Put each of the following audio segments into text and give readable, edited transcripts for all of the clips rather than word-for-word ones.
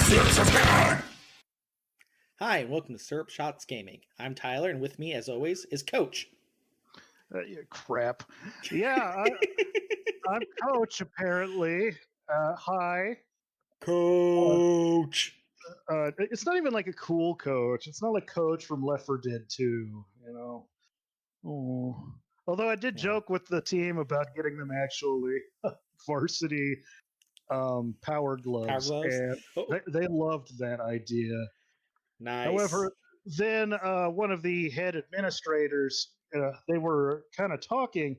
Hi, and welcome to Syrup Shots Gaming. I'm Tyler, and with me, as always, is Coach. Crap. Yeah, I'm Coach, apparently. Hi. Coach! It's not even like a cool Coach. It's not like Coach from Left 4 Dead 2, you know? Oh. Although I did joke with the team about getting them actually varsity power gloves, and they loved that idea. Nice. However, then one of the head administrators, they were kind of talking,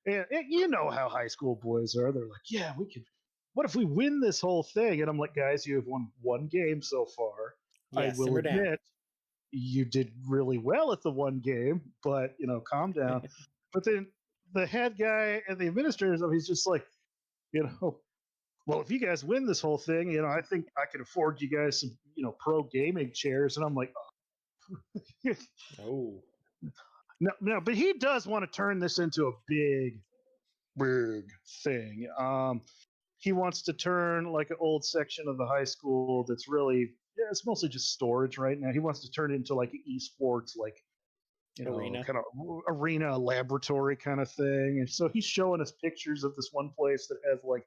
and you know how high school boys are. They're like, yeah, we could. What if we win this whole thing? And I'm like, guys, you have won one game so far. Yeah, I will admit down. you did really well at the one game, but calm down. But then the head guy and the administrators, he's just like, well, if you guys win this whole thing, I think I can afford you guys some, pro gaming chairs. And I'm like, oh. No, but he does want to turn this into a big thing. He wants to turn like an old section of the high school that's really, it's mostly just storage right now. He wants to turn it into like an esports, like, arena, kind of arena laboratory kind of thing. And so he's showing us pictures of this one place that has like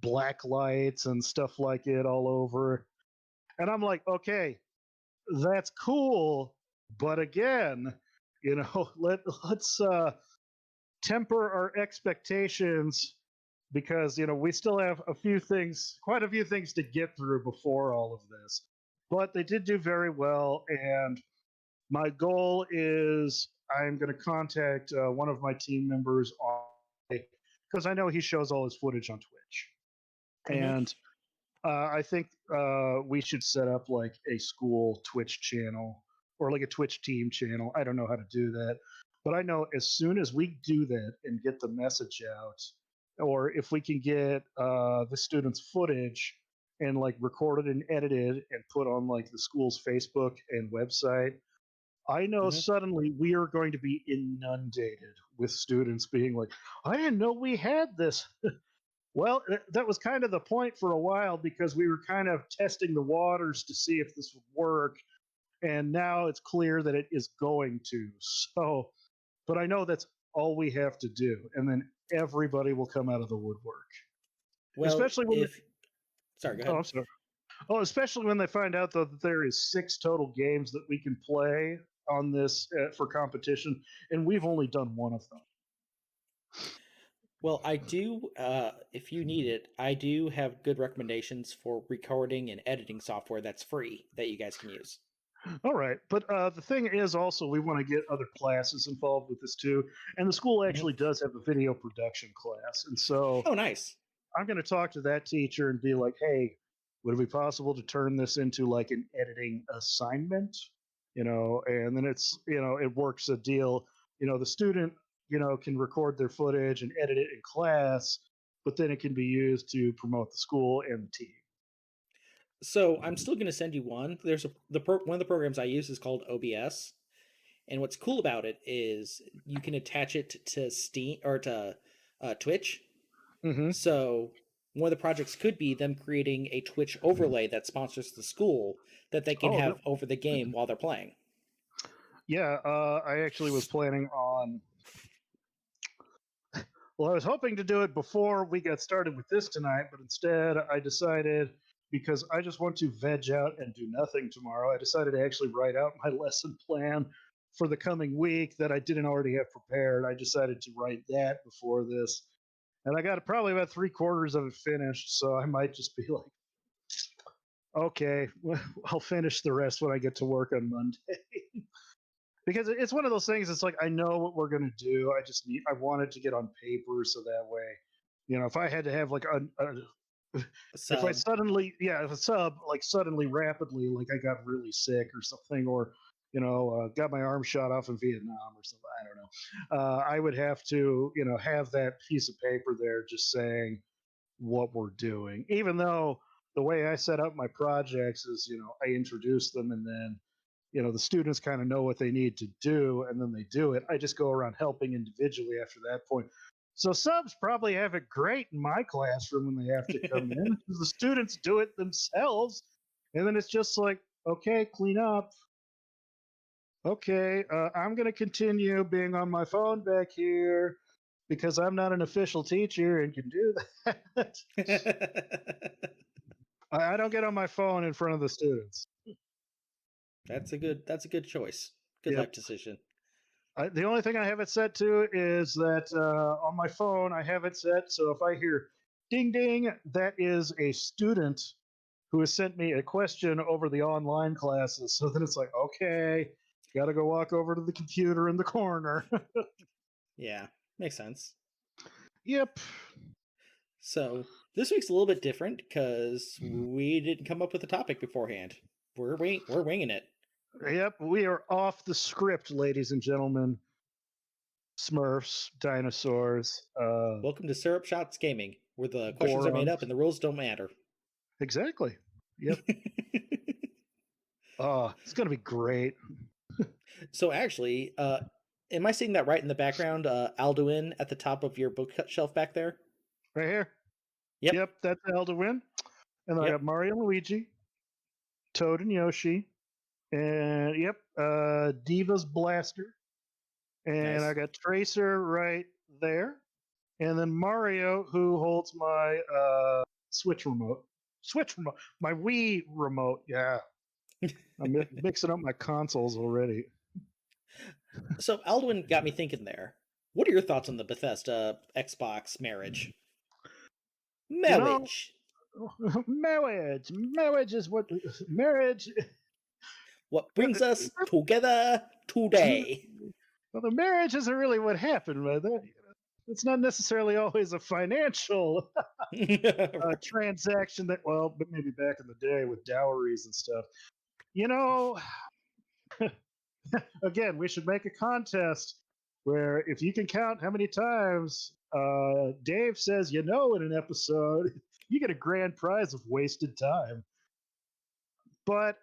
black lights and stuff like it all over. And I'm like, okay, that's cool. But again, let's temper our expectations, because we still have quite a few things to get through before all of this. But they did do very well, and my goal is I'm going to contact one of my team members because I know he shows all his footage on Twitch, and I think we should set up like a school Twitch channel or like a Twitch team channel. I don't know how to do that, but I know as soon as we do that and get the message out, or if we can get the students' footage and like recorded and edited and put on like the school's Facebook and website, I know suddenly we are going to be inundated with students being like, I didn't know we had this. Well, that was kind of the point for a while, because we were kind of testing the waters to see if this would work. And now it's clear that it is going to. So, but I know that's all we have to do. And then everybody will come out of the woodwork. Well, especially when sorry, go ahead. I'm sorry. Oh, especially when they find out, though, that there is 6 total games that we can play on this for competition, and we've only done one of them. Well, I do, if you need it, I do have good recommendations for recording and editing software that's free that you guys can use. All right. But the thing is also, we want to get other classes involved with this too. And the school actually does have a video production class. And so nice. I'm going to talk to that teacher and be like, hey, would it be possible to turn this into like an editing assignment? And then it's, it works a deal. The student, can record their footage and edit it in class, but then it can be used to promote the school and the team. So I'm still going to send you one. There's one of the programs I use is called OBS, and what's cool about it is you can attach it to Steam or to Twitch. So one of the projects could be them creating a Twitch overlay that sponsors the school that they can have over the game while they're playing. Yeah, I actually was planning on. Well, I was hoping to do it before we got started with this tonight, but instead I decided, because I just want to veg out and do nothing tomorrow, I decided to actually write out my lesson plan for the coming week that I didn't already have prepared. I decided to write that before this, and I got probably about 3/4 of it finished, so I might just be like, okay, well, I'll finish the rest when I get to work on Monday. Because it's one of those things. It's like, I know what we're going to do. I wanted to get on paper, so that way, if I had to have like if I suddenly, if a sub like suddenly rapidly, like I got really sick or something, or got my arm shot off in Vietnam or something, I don't know, I would have to have that piece of paper there just saying what we're doing. Even though the way I set up my projects is, I introduce them, and then the students kind of know what they need to do, and then they do it. I just go around helping individually after that point. So subs probably have it great in my classroom when they have to come in, because the students do it themselves And then it's just like, okay, clean up. Okay, I'm going to continue being on my phone back here because I'm not an official teacher and can do that. I don't get on my phone in front of the students. That's a good choice. Good life Yep. decision. The only thing I have it set to is that on my phone, I have it set so if I hear ding ding, that is a student who has sent me a question over the online classes. So then it's like, okay, got to go walk over to the computer in the corner. Yeah, makes sense. Yep. So this week's a little bit different because we didn't come up with a topic beforehand. We're winging it. Yep. We are off the script, ladies and gentlemen. Smurfs, dinosaurs, Welcome to Syrup Shots Gaming, where the questions are made Gorons. up and the rules don't matter. Exactly. Yep. Oh, it's going to be great. So actually, am I seeing that right in the background? Alduin at the top of your bookshelf back there. Right here. Yep. Yep, that's Elderwin. And I Yep. got Mario and Luigi, Toad and Yoshi, and yep, Diva's Blaster. And I Nice. got Tracer right there. And then Mario, who holds my Switch remote. Switch remote. My Wii remote. Yeah. I'm mixing up my consoles already. So Alduin got me thinking there. What are your thoughts on the Bethesda Xbox marriage? You know, Marriage. marriage. Marriage is what. Marriage. What brings us together today? Well, the marriage isn't really what happened, but it's not necessarily always a financial transaction that, well, but maybe back in the day with dowries and stuff. You know, again, we should make a contest where if you can count how many times Dave says in an episode, you get a grand prize of wasted time. But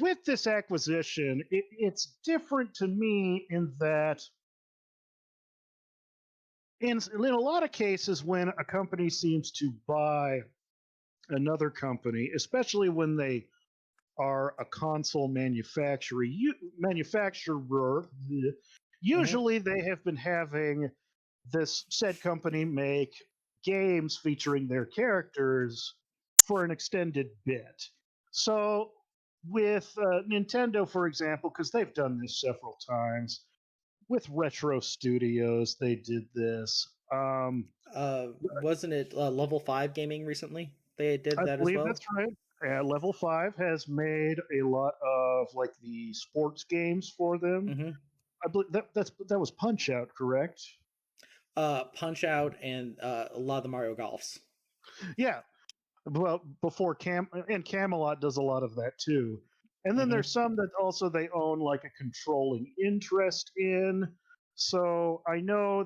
with this acquisition, it's different to me in that in a lot of cases when a company seems to buy another company, especially when they are a console manufacturer, Mhm. usually they have been having this said company make games featuring their characters for an extended bit. So with Nintendo, for example, because they've done this several times, with Retro Studios, they did this. Wasn't it Level 5 Gaming recently? They did I that as believe well? that's right. Level 5 has made a lot of like the sports games for them. Mm-hmm. I believe that was Punch Out, correct? Punch Out and a lot of the Mario Golfs. Yeah. Well, before Camelot does a lot of that too. And then Mm-hmm. there's some that also they own like a controlling interest in. So I know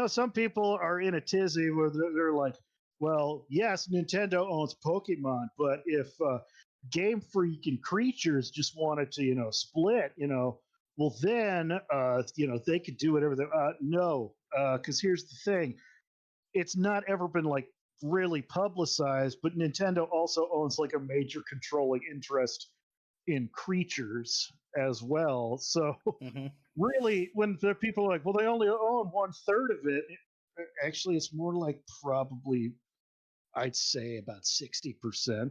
some people are in a tizzy where they're like, well, yes, Nintendo owns Pokemon, but if Game Freak and Creatures just wanted to, split, well, then, they could do whatever they. No, because here's the thing: it's not ever been like really publicized, but Nintendo also owns like a major controlling interest in Creatures as well. So Mm-hmm. really, when the people are like, well, they only own one third of it, actually, it's more like probably, I'd say about 60%.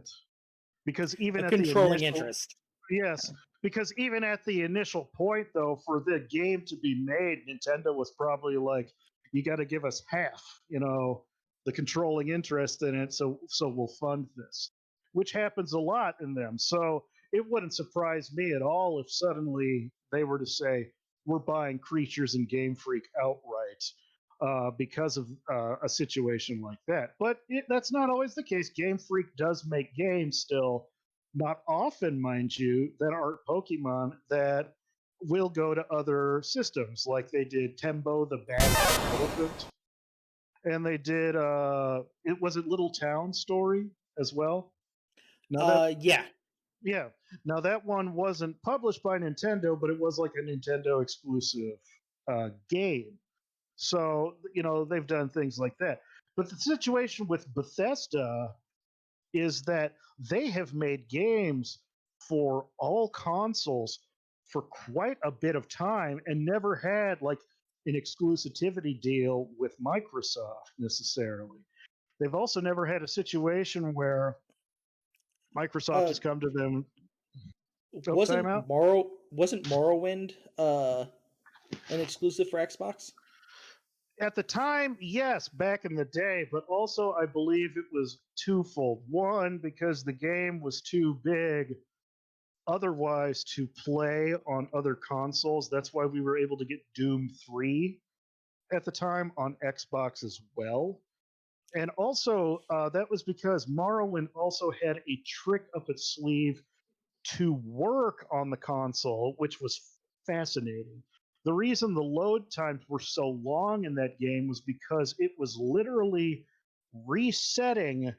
Because A even at the controlling initial, interest. yes, because even at the initial point, though, for the game to be made, Nintendo was probably like, you got to give us half, the controlling interest in it, so we'll fund this, which happens a lot in them. So it wouldn't surprise me at all if suddenly they were to say, we're buying Creatures and Game Freak outright because of a situation like that. But that's not always the case. Game Freak does make games still, not often, mind you, that aren't Pokemon that will go to other systems, like they did Tembo the Bad Elephant, and they did it was it Little Town Story as well. Now that Yeah. yeah, now that one wasn't published by Nintendo, but it was like a Nintendo exclusive game. So they've done things like that. But the situation with Bethesda is that they have made games for all consoles for quite a bit of time and never had like an exclusivity deal with Microsoft necessarily. They've also never had a situation where Microsoft Uh, has come to them. Oh, time wasn't out. Morrowind an exclusive for Xbox? At the time, yes, back in the day, but also I believe it was twofold. One, because the game was too big otherwise to play on other consoles. That's why we were able to get Doom 3 at the time on Xbox as well. And also, that was because Morrowind also had a trick up its sleeve to work on the console, which was fascinating. The reason the load times were so long in that game was because it was literally resetting,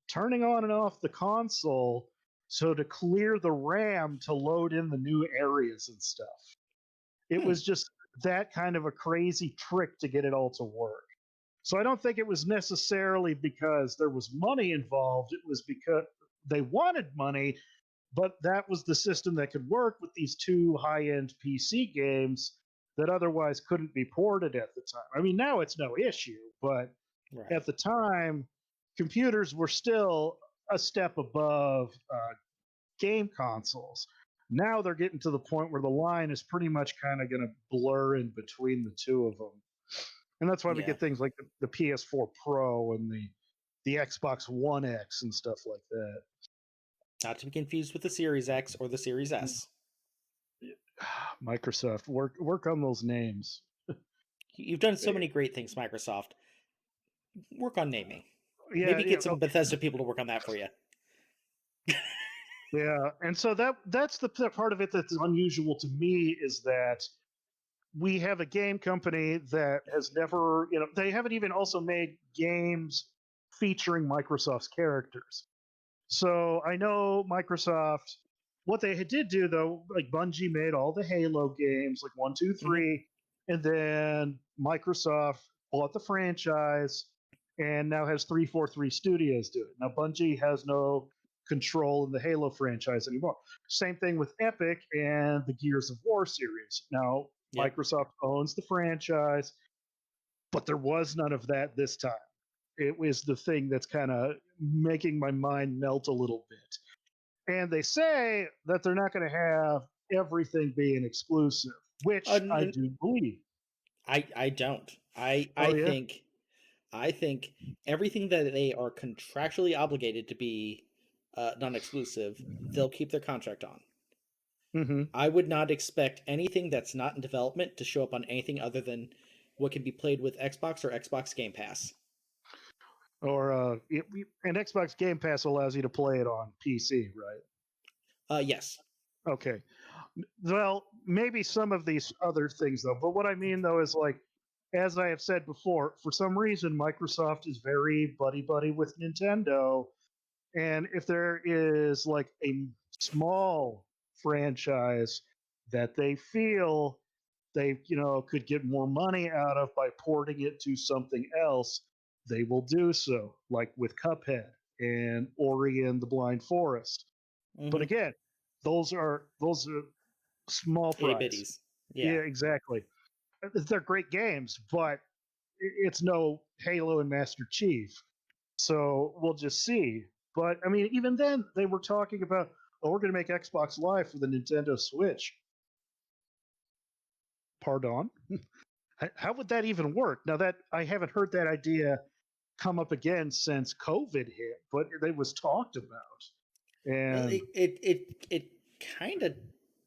turning on and off the console so to clear the RAM to load in the new areas and stuff. It Hmm. was just that kind of a crazy trick to get it all to work. So I don't think it was necessarily because there was money involved. It was because they wanted money, but that was the system that could work with these two high-end PC games that otherwise couldn't be ported at the time. I mean, now it's no issue, but at Right. the time, computers were still a step above game consoles. Now they're getting to the point where the line is pretty much kind of going to blur in between the two of them. And that's why we Yeah. get things like the PS4 Pro and the Xbox One X and stuff like that. Not to be confused with the Series X or the Series S. Microsoft, work on those names. You've done so many great things, Microsoft. Work on naming. Yeah, Maybe yeah, get some okay. Bethesda people to work on that for you. Yeah, and so that's the part of it that's unusual to me is that we have a game company that has never, they haven't even also made games featuring Microsoft's characters. So I know Microsoft, what they did do though, like Bungie made all the Halo games, like one, two, Hmm. three, and then Microsoft bought the franchise and now has 343 Studios do it. Now Bungie has no control in the Halo franchise anymore. Same thing with Epic and the Gears of War series. Now Yep. Microsoft owns the franchise, but there was none of that this time. It was the thing that's kind of making my mind melt a little bit. And they say that they're not going to have everything being exclusive, which I And do believe. I don't. Oh yeah. I think everything that they are contractually obligated to be non-exclusive, they'll keep their contract on. Hmm. I would not expect anything that's not in development to show up on anything other than what can be played with Xbox or Xbox Game Pass. Or and Xbox Game Pass allows you to play it on PC, right? Yes. Okay. Well, maybe some of these other things though. But what I mean though is like, as I have said before, for some reason Microsoft is very buddy buddy with Nintendo. And if there is like a small franchise that they feel they, could get more money out of by porting it to something else, they will do so, like with Cuphead and Ori and the Blind Forest. But Mm-hmm. again, those are small Itty fries. bitties. Yeah. Yeah, exactly. They're great games, but it's no Halo and Master Chief. So we'll just see. But I mean, even then, they were talking about, oh, we're going to make Xbox Live for the Nintendo Switch. Pardon? How would that even work? Now that I haven't heard that idea come up again since COVID hit, but it was talked about. And It kind of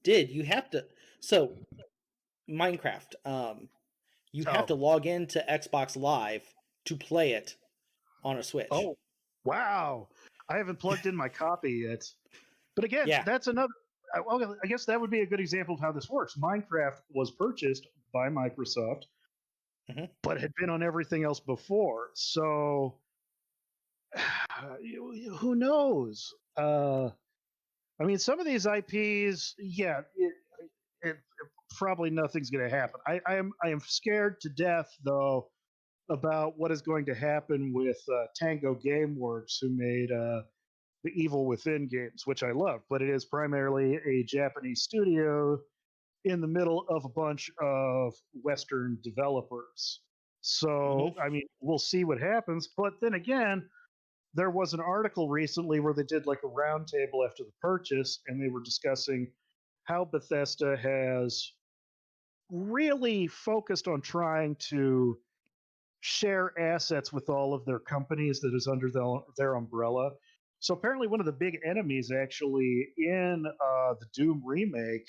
did. You have to. So Minecraft. You have oh, to log into Xbox Live to play it on a Switch. oh, wow! I haven't plugged in my copy yet. But again, Yeah. that's another. Well, I guess that would be a good example of how this works. Minecraft was purchased by Microsoft, Hmm. but had been on everything else before. So who knows? I mean, some of these IPs, yeah, probably nothing's going to happen. I am scared to death though about what is going to happen with Tango GameWorks, who made the Evil Within games, which I love, but it is primarily a Japanese studio in the middle of a bunch of Western developers. So, Hmm. I mean, we'll see what happens. But then again, there was an article recently where they did like a roundtable after the purchase, and they were discussing how Bethesda has really focused on trying to share assets with all of their companies that is under their umbrella. So apparently, one of the big enemies actually in the Doom remake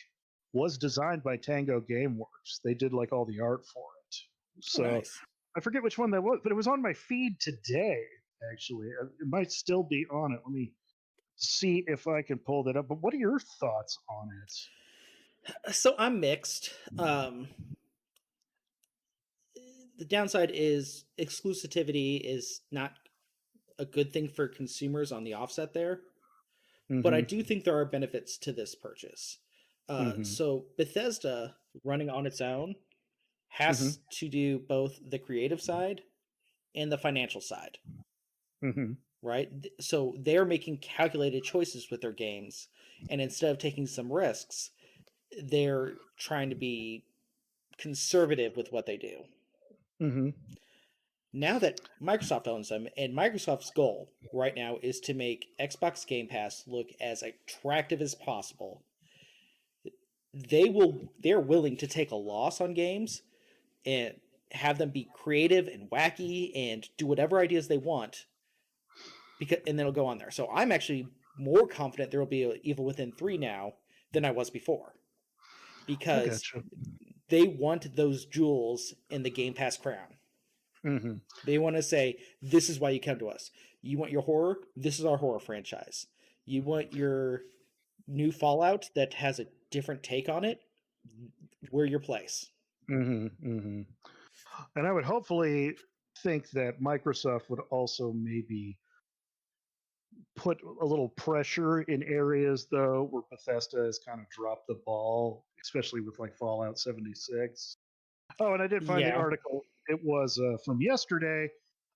was designed by Tango Gameworks. They did like all the art for it. Oh, So nice. I forget which one that was, but it was on my feed today. Actually, it might still be on it. Let me see if I can pull that up. But what are your thoughts on it? So I'm mixed. The downside is exclusivity is not a good thing for consumers on the offset there, but I Mm-hmm. do think there are benefits to this purchase. Mm-hmm. So Bethesda running on its own Mm-hmm. has to do both the creative side and the financial side, Mm-hmm. right? So they're making calculated choices with their games, and instead of taking some risks, they're trying to be conservative with what they do. Mm-hmm. Now that Microsoft owns them, and Microsoft's goal right now is to make Xbox Game Pass look as attractive as possible, they're willing to take a loss on games and have them be creative and wacky and do whatever ideas they want, because and then it'll go on there. So I'm actually more confident there will be a Evil Within 3 now than I was before, I because gotcha. they want those jewels in the Game Pass crown. Mm-hmm. They want to say, this is why you come to us. You want your horror? This is our horror franchise. You want your new Fallout that has a different take on it? We're your place. Mm-hmm. Mm-hmm. And I would hopefully think that Microsoft would also maybe put a little pressure in areas though where Bethesda has kind of dropped the ball, especially with like Fallout 76. Oh, and I did find the Yeah. article. It was from yesterday.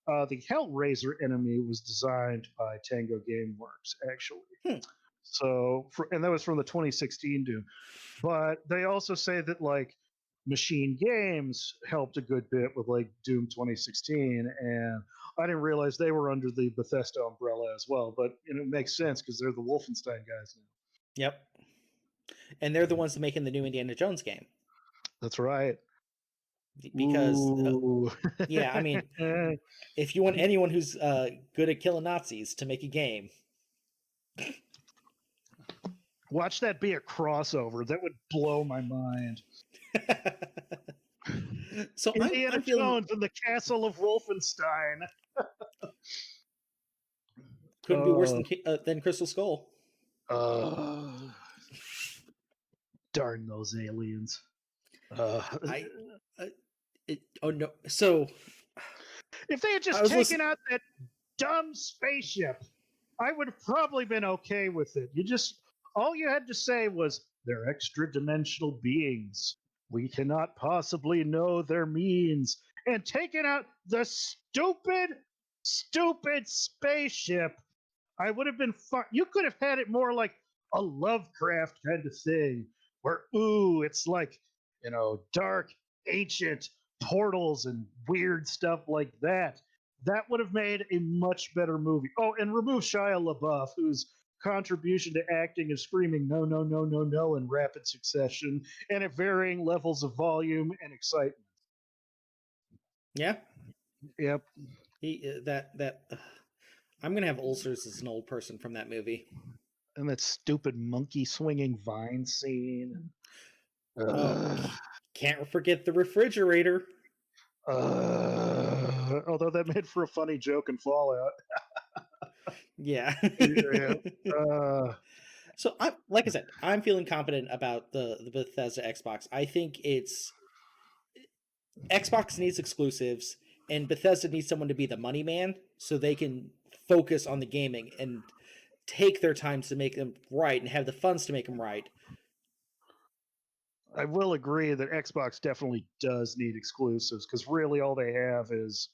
The Hellraiser enemy was designed by Tango Gameworks, actually. Hmm. And that was from the 2016 Doom. But they also say that like Machine Games helped a good bit with like Doom 2016, and I didn't realize they were under the Bethesda umbrella as well. But it makes sense because they're the Wolfenstein guys now. Yep. And they're the ones making the new Indiana Jones game. That's right. Because, Ooh. yeah, I mean, if you want anyone who's good at killing Nazis to make a game, Watch that be a crossover. That would blow my mind. so Indiana I'm feeling Jones and the Castle of Wolfenstein. couldn't be worse Oh, than Crystal Skull. uh, darn those aliens. Uh, I oh no. So if they had I just was taken listening. out that dumb spaceship, I would have probably been okay with it. All you had to say was, they're extra dimensional beings. We cannot possibly know their means. And taking out the stupid spaceship, I would have been fine. You could have had it more like a Lovecraft kind of thing, where, ooh, it's like, dark, ancient portals and weird stuff like that. That would have made a much better movie. Oh, and remove Shia LaBeouf, whose contribution to acting is screaming no, no, no, no, no in rapid succession and at varying levels of volume and excitement. Yeah, Yep. I'm gonna have ulcers as an old person from that movie. And that stupid monkey swinging vine scene. Oh, Ugh. can't forget the refrigerator. Although that made for a funny joke in Fallout. Yeah. Yeah. Uh, So I'm like I said, I'm feeling confident about the Bethesda Xbox. I think it's Xbox needs exclusives, and Bethesda needs someone to be the money man so they can focus on the gaming and take their time to make them right and have the funds to make them right. I will agree that Xbox definitely does need exclusives because really all they have is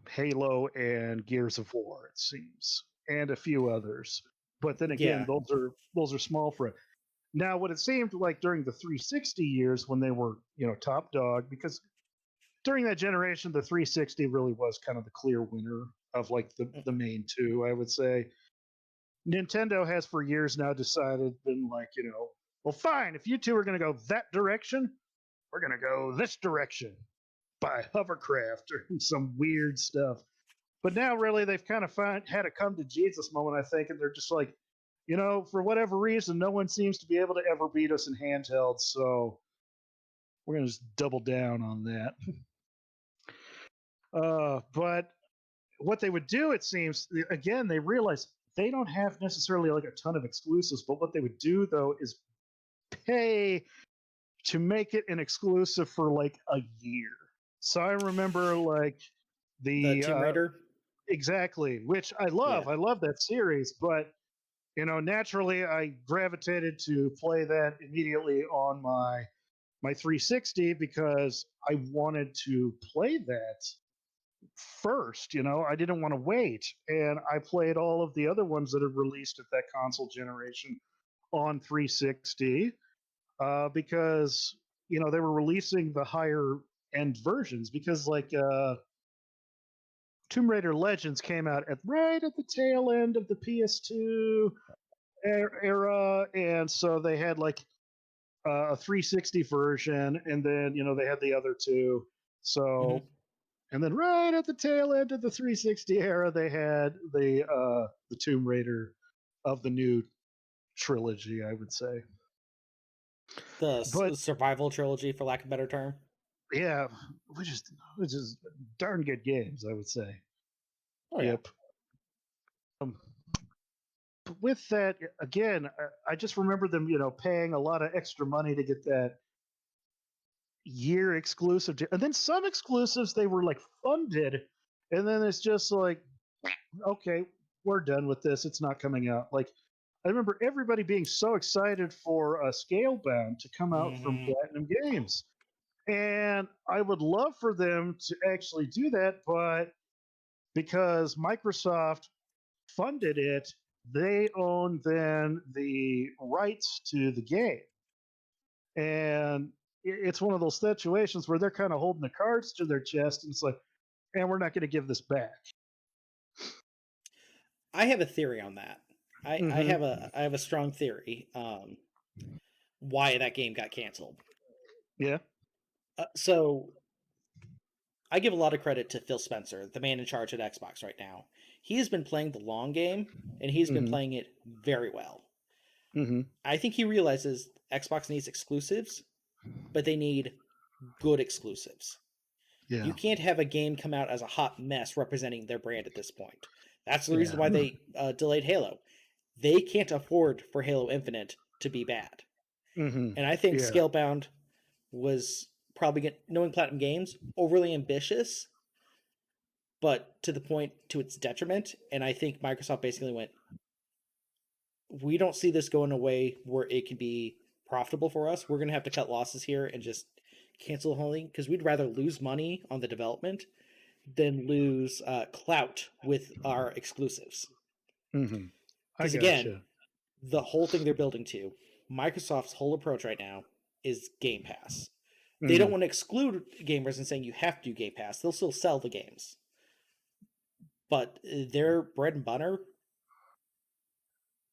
Halo and Gears of War, it seems. and a few others. But then again, Yeah. those are small fry. Now, what it seemed like during the 360 years when they were, top dog, because during that generation, the 360 really was kind of the clear winner of like the main two, I would say. Nintendo has for years now decided, been like, well, fine, if you two are going to go that direction, we're going to go this direction by hovercraft or some weird stuff. But now, really, they've kind of had a come to Jesus moment, I think, and they're just like, for whatever reason, no one seems to be able to ever beat us in handheld, so we're going to just double down on that. But what they would do, it seems, again, they realize they don't have necessarily like a ton of exclusives, but what they would do, though, is pay to make it an exclusive for like a year. So I remember like The the Tomb Raider. exactly, which I love. Yeah. I love that series, but naturally I gravitated to play that immediately on my 360 because I wanted to play that first. I didn't want to wait, and I played all of the other ones that have released at that console generation on 360 because they were releasing the higher end versions because like Tomb Raider Legends came out right at the tail end of the PS2 era, and so they had like a 360 version, and then they had the other two. So, Hmm. and then right at the tail end of the 360 era, they had the Tomb Raider of the new trilogy, I would say. The But survival trilogy, for lack of a better term. yeah, which is darn good games, I would say. Oh yeah. Yep. Um, but with that, again, I just remember them, paying a lot of extra money to get that year exclusive, and then some exclusives they were like funded, and then it's just like, okay, we're done with this. It's not coming out. Like I remember everybody being so excited for Scalebound to come out from Hmm. Platinum Games, and I would love for them to actually do that, but because Microsoft funded it, they own then the rights to the game. And it's one of those situations where they're kind of holding the cards to their chest and it's like, and we're not going to give this back. I have a theory on that. Mm-hmm. I have a strong theory why that game got canceled. Yeah. So I give a lot of credit to Phil Spencer, the man in charge at Xbox right now. He has been playing the long game, and he's been Mm-hmm. playing it very well. Mm-hmm. I think he realizes Xbox needs exclusives, but they need good exclusives. You Yeah. can't have a game come out as a hot mess representing their brand at this point. That's the reason Yeah. why they delayed Halo. They can't afford for Halo Infinite to be bad. Mm-hmm. And I think Yeah. Scalebound was probably, knowing Platinum Games, overly ambitious, but to the point to its detriment. And I think Microsoft basically went, we don't see this going away where it can be profitable for us. We're going to have to cut losses here and just cancel the whole thing because we'd rather lose money on the development than lose clout with our exclusives. Mm-hmm. I Because again, gotcha. the whole thing they're building to, Microsoft's whole approach right now is Game Pass. They don't Mm-hmm. want to exclude gamers and saying you have to do Game Pass. They'll still sell the games. But their bread and butter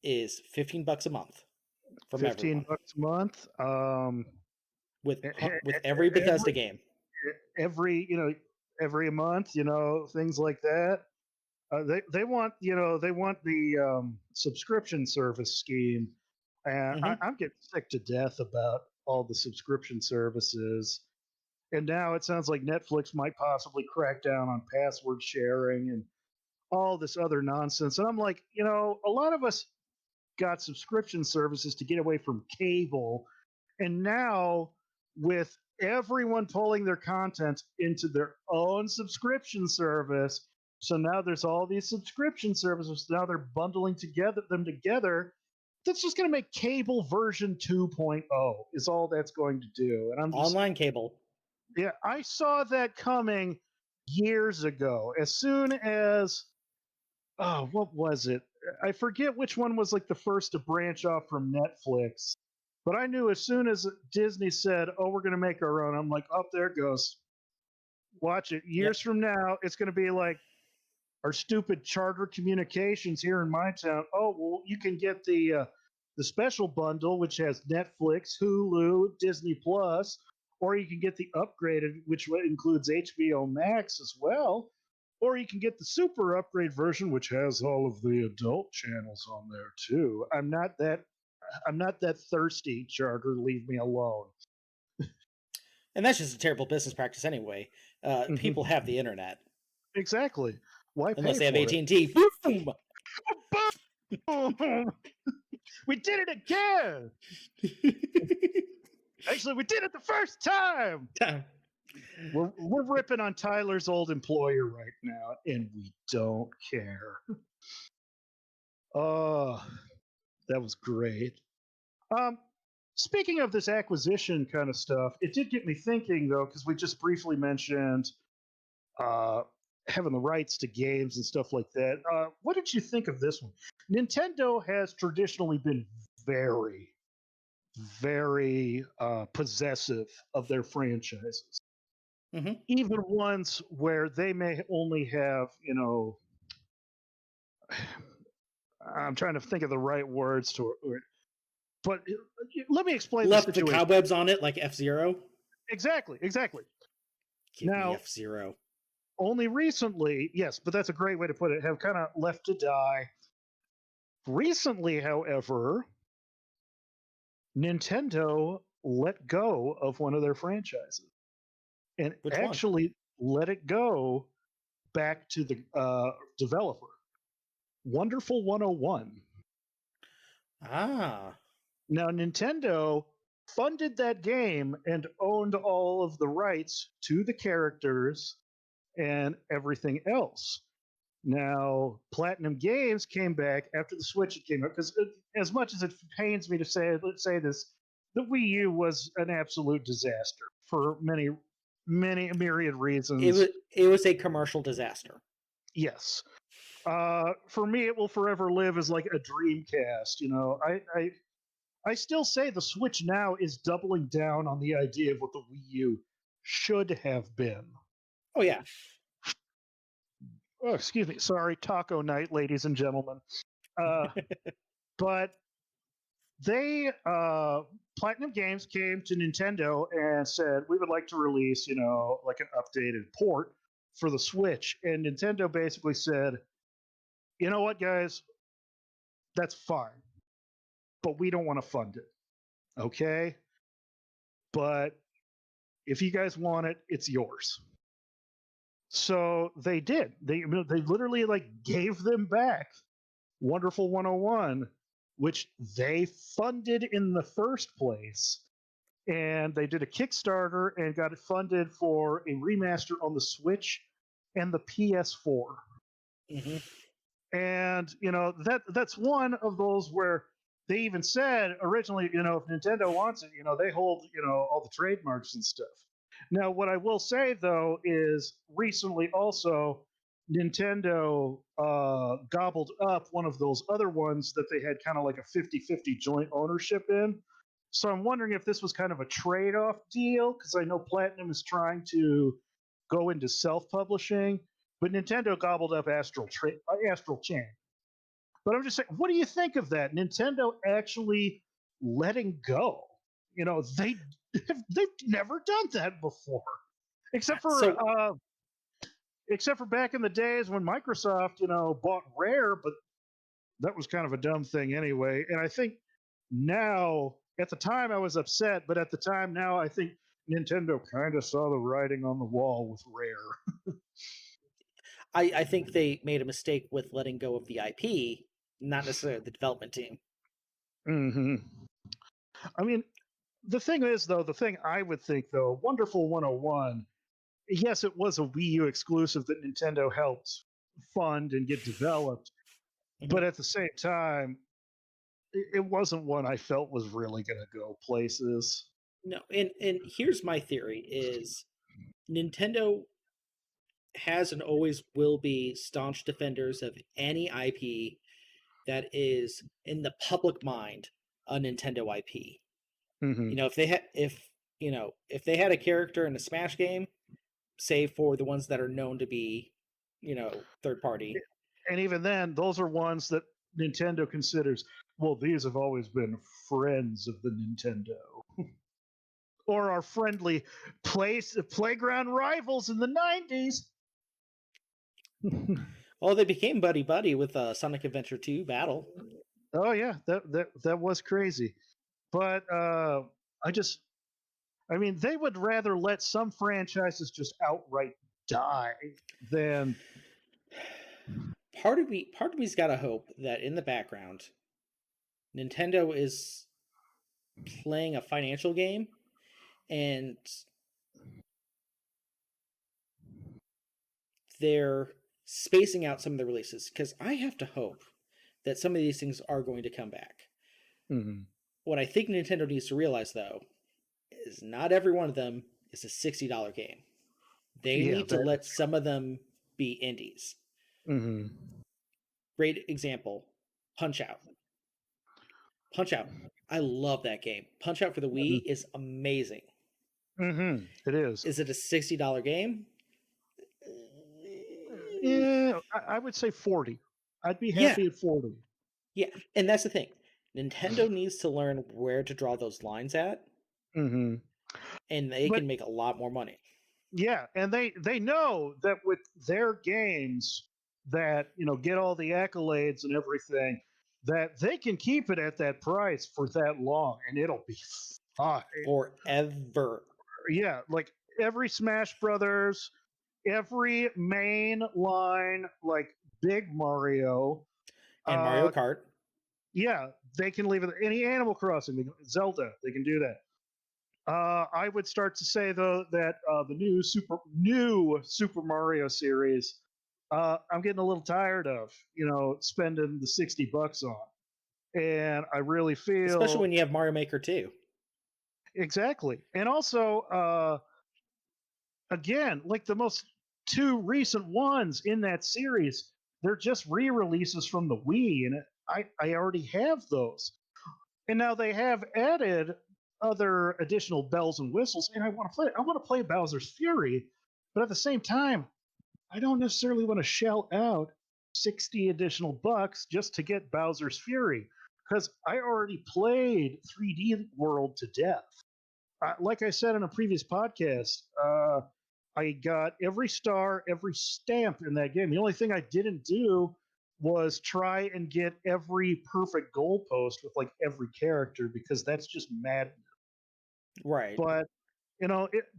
is $15 a month from 15 everyone bucks a month. with E- with every e- Bethesda every game. every month, things like that. They want the subscription service scheme, and Hmm. I'm getting sick to death about all the subscription services. And now it sounds like Netflix might possibly crack down on password sharing and all this other nonsense. And I'm like, a lot of us got subscription services to get away from cable, and now with everyone pulling their content into their own subscription service, so now there's all these subscription services, now they're bundling them together. That's just going to make cable version 2.0 is all that's going to do. And I'm just, Online cable. yeah, I saw that coming years ago. As soon as oh, what was it? I forget which one was like the first to branch off from Netflix. But I knew as soon as Disney said, "Oh, we're going to make our own," I'm like, "Oh, there it goes. Watch it. Yep. Years from now, it's going to be like our stupid Charter Communications here in my town. Oh, well, you can get the special bundle, which has Netflix, Hulu, Disney Plus, or you can get the upgraded, which includes HBO Max as well, or you can get the super upgrade version, which has all of the adult channels on there too. I'm not that thirsty, Charter. Leave me alone. And that's just a terrible business practice anyway. People Mhm. have the internet Exactly. Why unless pay they have for it? AT&T. Boom. Boom! We did it again. Actually, we did it the first time. We're ripping on Tyler's old employer right now, and we don't care. Oh, that was great. Um, Speaking of this acquisition kind of stuff, it did get me thinking though, because we just briefly mentioned uh, having the rights to games and stuff like that. What did you think of this one? Nintendo has traditionally been very, very possessive of their franchises, Hmm. even ones where they may only have, I'm trying to think of the right words to it, but let me explain the Left the situation. cobwebs on it like F-Zero. Exactly, exactly. Give me Now, F-Zero. only recently, yes, but that's a great way to put it, have kind of left to die. Recently, however, Nintendo let go of one of their franchises and Which one? actually let it go back to the developer. Wonderful 101. Ah. Now, Nintendo funded that game and owned all of the rights to the characters and everything else. Now, Platinum Games came back after the Switch came out because, as much as it pains me to say, let's say this, the Wii U was an absolute disaster for many, many myriad It was reasons. it was a commercial disaster. Yes, for me, it will forever live as like a Dreamcast. I still say the Switch now is doubling down on the idea of what the Wii U should have been. Oh yeah. Oh, excuse me. Sorry, taco night, ladies and gentlemen. Uh, but they, Platinum Games came to Nintendo and said, we would like to release, like an updated port for the Switch. And Nintendo basically said, you know what, guys, that's fine, but we don't want to fund it. Okay. But if you guys want it, it's yours. So they did. They literally like gave them back Wonderful 101, which they funded in the first place. And they did a Kickstarter and got it funded for a remaster on the Switch and the PS4. Hmm. And that's one of those where they even said originally, if Nintendo wants it, they hold, all the trademarks and stuff. Now, what I will say though is recently also Nintendo gobbled up one of those other ones that they had kind of like a 50-50 joint ownership in. So I'm wondering if this was kind of a trade-off deal because I know Platinum is trying to go into self-publishing, but Nintendo gobbled up Astral Chain. But I'm just saying, what do you think of that? Nintendo actually letting go. They've never done that before, except for So uh, except for back in the days when Microsoft, bought Rare, but that was kind of a dumb thing anyway. And I think now, at the time, I was upset, but at the time now, I think Nintendo kind of saw the writing on the wall with Rare. I think they made a mistake with letting go of the IP, not necessarily the development team. Hmm. I mean, the thing is, though, the thing I would think, though, Wonderful 101, yes, it was a Wii U exclusive that Nintendo helped fund and get developed, Hmm. but at the same time, it wasn't one I felt was really going to go places. No, and here's my theory: is Nintendo has and always will be staunch defenders of any IP that is in the public mind a Nintendo IP. Mm-hmm. If they had if they had a character in a Smash game, save for the ones that are known to be, third party. And even then, those are ones that Nintendo considers, well, these have always been friends of the Nintendo. Or our friendly playground rivals in the 90s. Well, they became buddy buddy with Sonic Adventure 2 Battle. Oh yeah, that was crazy. But I mean, they would rather let some franchises just outright die than Part of me's got to hope that in the background, Nintendo is playing a financial game and they're spacing out some of the releases, because I have to hope that some of these things are going to come back. mm-hmm. What I think Nintendo needs to realize, though, is not every one of them is a $60 game. They Yeah, need to let some of them be indies. Mm-hmm. Great example, Punch Out. Punch Out. I love that game. Punch Out for the Wii is amazing. Mm-hmm. It is. Is it a $60 game? Yeah, I would say 40. I'd be happy at 40. Yeah, and that's the thing. Nintendo needs to learn where to draw those lines at, Mm-hmm. and they can make a lot more money. Yeah, and they know that with their games that get all the accolades and everything, that they can keep it at that price for that long, and it'll be fine forever. Yeah, like every Smash Brothers, every main line, like Big Mario and Mario Kart. Yeah, they can leave it. Any Animal Crossing, Zelda, they can do that. I would start to say though that the new Super Mario series, I'm getting a little tired of spending the $60 on, and I really feel, especially when you have Mario Maker 2. Exactly, and also again, like the most two recent ones in that series, they're just re-releases from the Wii, and I already have those, and now they have added other additional bells and whistles, and I want to play. I want to play Bowser's Fury, but at the same time, I don't necessarily want to shell out 60 additional bucks just to get Bowser's Fury, because I already played 3D World to death. Like I said in a previous podcast, I got every star, every stamp in that game. The only thing I didn't do was try and get every perfect goalpost with like every character, because that's just madness. Right. But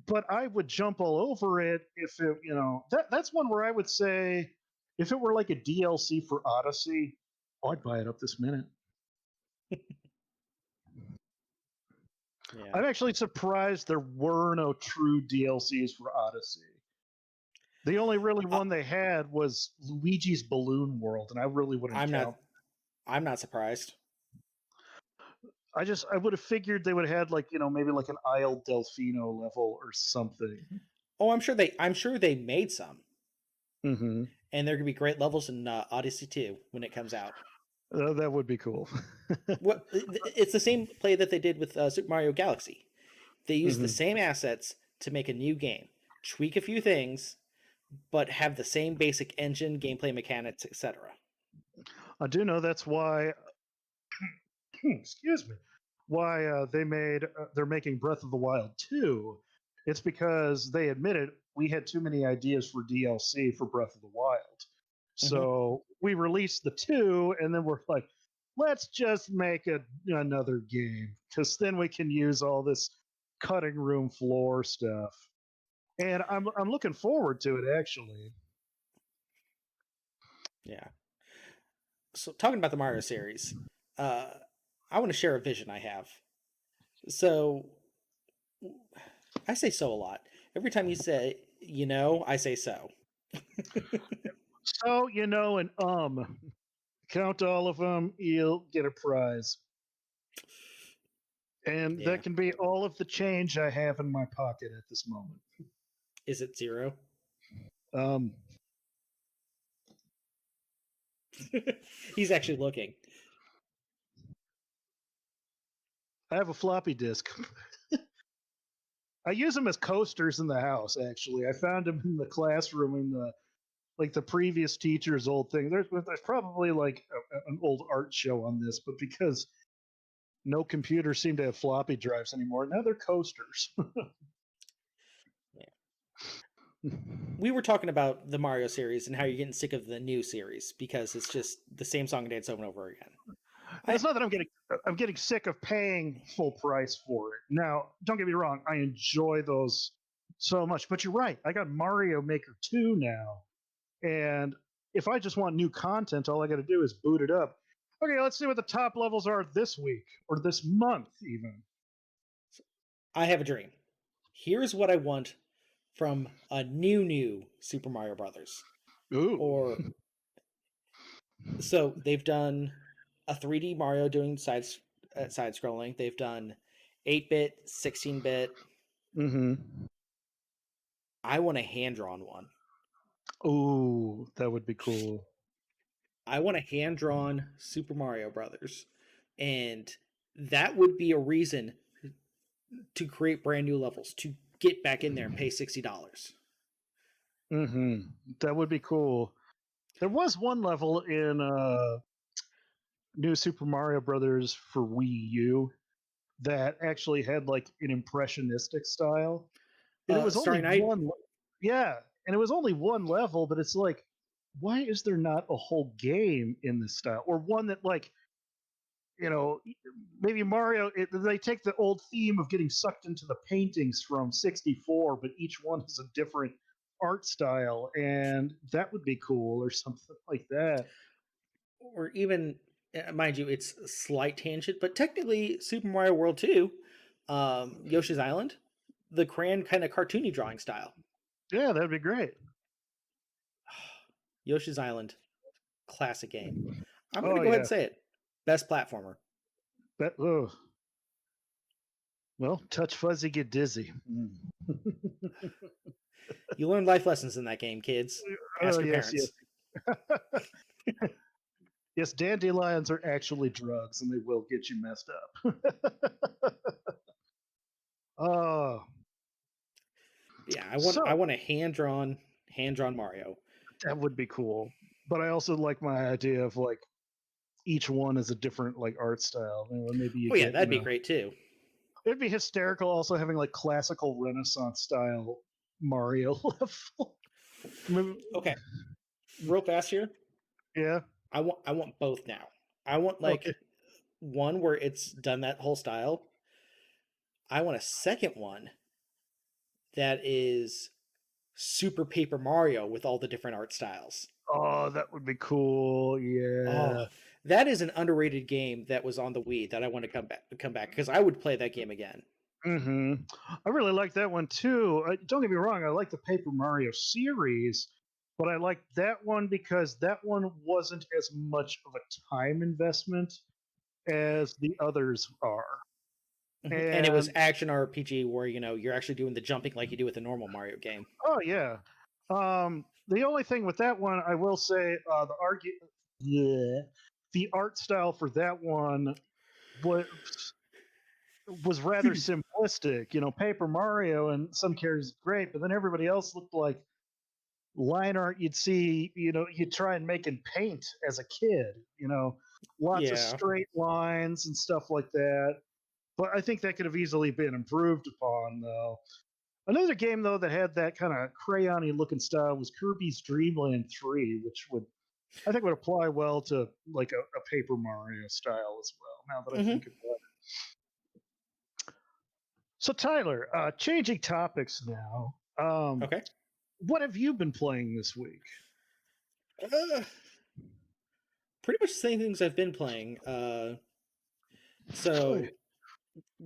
but I would jump all over it if it, that's one where I would say if it were like a DLC for Odyssey, I'd buy it up this minute. Yeah. I'm actually surprised there were no true DLCs for Odyssey. The only really one they had was Luigi's Balloon World, and I really wouldn't count. I'm not surprised. I would have figured they would have had like maybe like an Isle Delfino level or something. Oh, I'm sure they made some. Mm-hmm. And there could be great levels in Odyssey 2 when it comes out. That would be cool. It's the same play that they did with Super Mario Galaxy. They used Mm-hmm. the same assets to make a new game, tweak a few things, but have the same basic engine, gameplay mechanics, etc. I do know that's why. Excuse me. Why they're making Breath of the Wild 2. It's because they admitted we had too many ideas for DLC for Breath of the Wild. So we released the 2, and then we're like, let's just make another game, because then we can use all this cutting room floor stuff. And I'm looking forward to it, actually. Yeah. So talking about the Mario series, I want to share a vision I have. So I say so a lot. Every time you say, I say so. So, and count all of them, you'll get a prize. And that can be all of the change I have in my pocket at this moment. Is it 0? Um, He's actually looking. I have a floppy disk. I use them as coasters in the house. Actually, I found them in the classroom in the previous teacher's old thing. There's probably like an old art show on this, but because no computers seem to have floppy drives anymore, now they're coasters. We were talking about the Mario series and how you're getting sick of the new series because it's just the same song and dance over and over again. It's not that I'm getting sick of paying full price for it. Now, don't get me wrong, I enjoy those so much, but you're right. I got Mario Maker 2 now, and if I just want new content, all I got to do is boot it up. Okay, let's see what the top levels are this week or this month, even. I have a dream. Here's what I want from a new Super Mario Brothers. Ooh. Or so they've done a 3D Mario doing side scrolling. They've done 8-bit, 16-bit. Mm-hmm. I want a hand drawn one. Ooh, that would be cool. I want a hand drawn Super Mario Brothers, and that would be a reason to create brand new levels to get back in there and pay $60. Mm-hmm. That would be cool. There was one level in New Super Mario Brothers for Wii U that actually had like an impressionistic style, and it was only Starry Night. one. Yeah, and it was only one level, but it's like, why is there not a whole game in this style, or one that like, maybe Mario? They take the old theme of getting sucked into the paintings from '64, but each one is a different art style, and that would be cool, or something like that. Or even, mind you, it's a slight tangent, but technically Super Mario World 2, Yoshi's Island, the crayon kind of cartoony drawing style. Yeah, that'd be great. Yoshi's Island, classic game. I'm going to Oh go ahead yeah, and say it. Best platformer. that. Oh, well, touch fuzzy, get dizzy. You learn life lessons in that game, kids. Oh Ask your yes, yes, parents. yes. Dandelions are actually drugs, and they will get you messed up. Oh, Yeah, I so want a hand drawn Mario. that would be cool. But I also like my idea of like each one is a different like art style. Maybe you Oh yeah, get, that'd be great too. it'd be hysterical also having like classical Renaissance style Mario level. Okay, real fast here. Yeah. I want both now. I want Okay. like one where it's done that whole style. I want a second one that is Super Paper Mario with all the different art styles. Oh, that would be cool. Oh, Yeah. that is an underrated game that was on the Wii that I want to come back because I would play that game again. Hmm. I really like that one too. Don't get me wrong, I like the Paper Mario series, but I like that one because that one wasn't as much of a time investment as the others are. And it was And action RPG where you're actually doing the jumping like you do with a normal Mario game. oh yeah, the only thing with that one, I will say, the art style for that one was rather simplistic. Paper Mario and some characters great, but then everybody else looked like line art you'd see, you'd try and make in paint as a kid, lots of Yeah. straight lines and stuff like that. But I think that could have easily been improved upon, though. Another game, though, that had that kind of crayon-y looking style was Kirby's Dreamland 3, which I think would apply well to like a Paper Mario style as well, now that I Hmm. think about it. So, Tyler, changing topics now. Okay. What have you been playing this week? Uh, Pretty much the same things I've been playing. Oh, So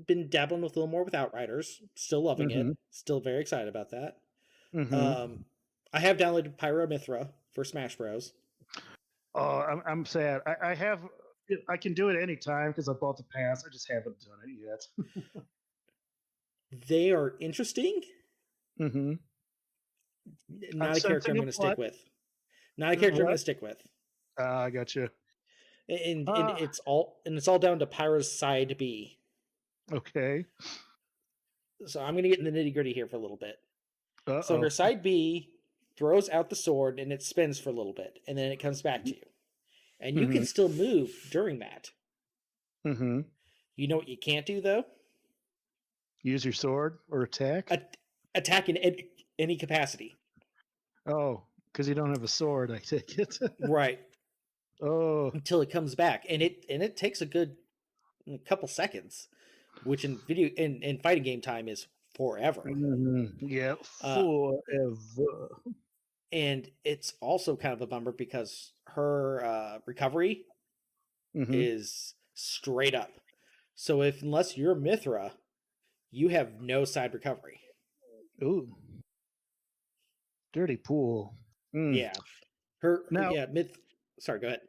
been dabbling with a little more with Outriders. Still loving mm-hmm, it. Still very excited about that. mm-hmm. Um, I have downloaded Pyro Mithra for Smash Bros. Oh, I'm sad. I can do it anytime because I bought the pass. I just haven't done it yet. They are interesting. Mm-hmm. I'm Not a character I'm sensing a going to stick butt. with. Not a character I'm going What? to stick with. I got you. And Uh, it's all down to Pyra's side B. okay. So I'm going to get in the nitty gritty here for a little bit. So Uh-oh. her side B throws out the sword and it spins for a little bit, and then it comes back to you. And you Mm-hmm. can still move during that. Mm-hmm. You know what you can't do though? Use your sword or attack? Attack in any capacity. Oh, because you don't have a sword, I take it. Right. Oh. Until it comes back. And it takes a good couple seconds, which in fighting game time is forever. Yeah, Uh, forever. and it's also kind of a bummer because her recovery Mm-hmm. is straight up. So unless you're Mithra, you have no side recovery. Ooh. Dirty pool. Mm. Yeah. Her Now, yeah, sorry, go ahead.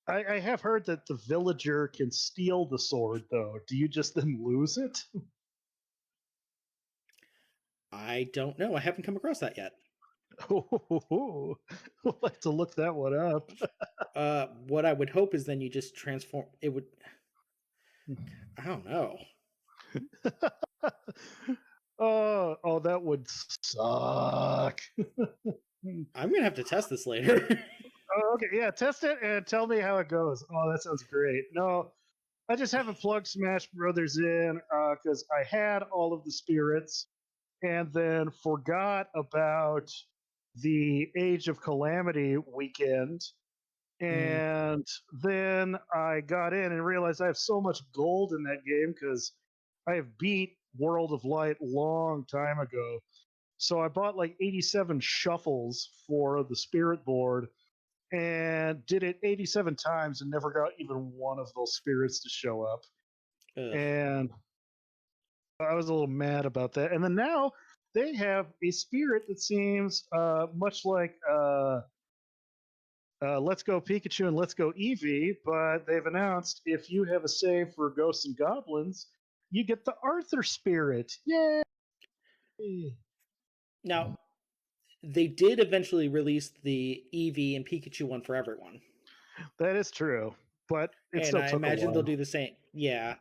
I have heard that the villager can steal the sword, though. Do you just then lose it? I don't know. I haven't come across that yet. Oh, we'll have to look that one up. What I would hope is then you just transform it would I don't know. Oh, that would suck. I'm gonna have to test this later. Oh, okay, yeah, test it and tell me how it goes. Oh, that sounds great. No, I just haven't plugged Smash Brothers in because I had all of the spirits and then forgot about the Age of Calamity weekend. Mm. And then I got in and realized I have so much gold in that game because I have beat World of Light long time ago. So I bought like 87 shuffles for the spirit board and did it 87 times and never got even one of those spirits to show up. Ugh. And I was a little mad about that. And then now they have a spirit that seems much like Let's Go Pikachu and Let's Go Eevee, but they've announced if you have a save for Ghosts and Goblins, you get the Arthur spirit. Yay! Now, they did eventually release the Eevee and Pikachu one for everyone. That is true, but it And still I took a imagine they'll while. do the same. Yeah.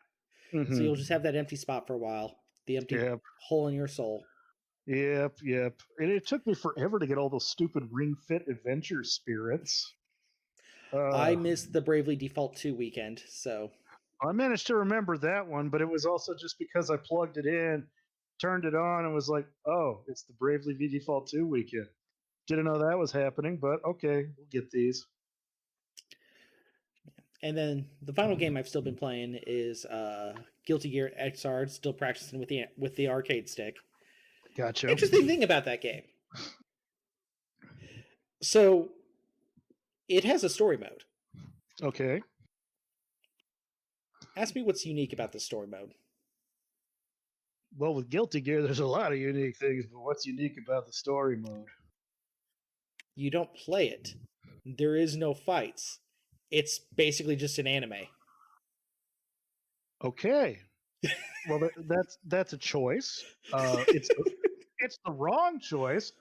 So Mm-hmm. you'll just have that empty spot for a while. The empty Yep, hole in your soul. yep. And it took me forever to get all those stupid Ring Fit Adventure spirits. I missed the Bravely Default 2 weekend, so I managed to remember that one, but it was also just because I plugged it in, turned it on, and was like, oh, it's the Bravely V Default 2 weekend. Didn't know that was happening, but okay, we'll get these. and then the final game I've still been playing is Guilty Gear Xrd, still practicing with the arcade stick. Gotcha. Interesting thing about that game. So it has a story mode. Okay. Ask me what's unique about the story mode. Well, with Guilty Gear, there's a lot of unique things, but what's unique about the story mode? You don't play it. There is no fights. It's basically just an anime. Okay. Well, that's a choice. It's the wrong choice.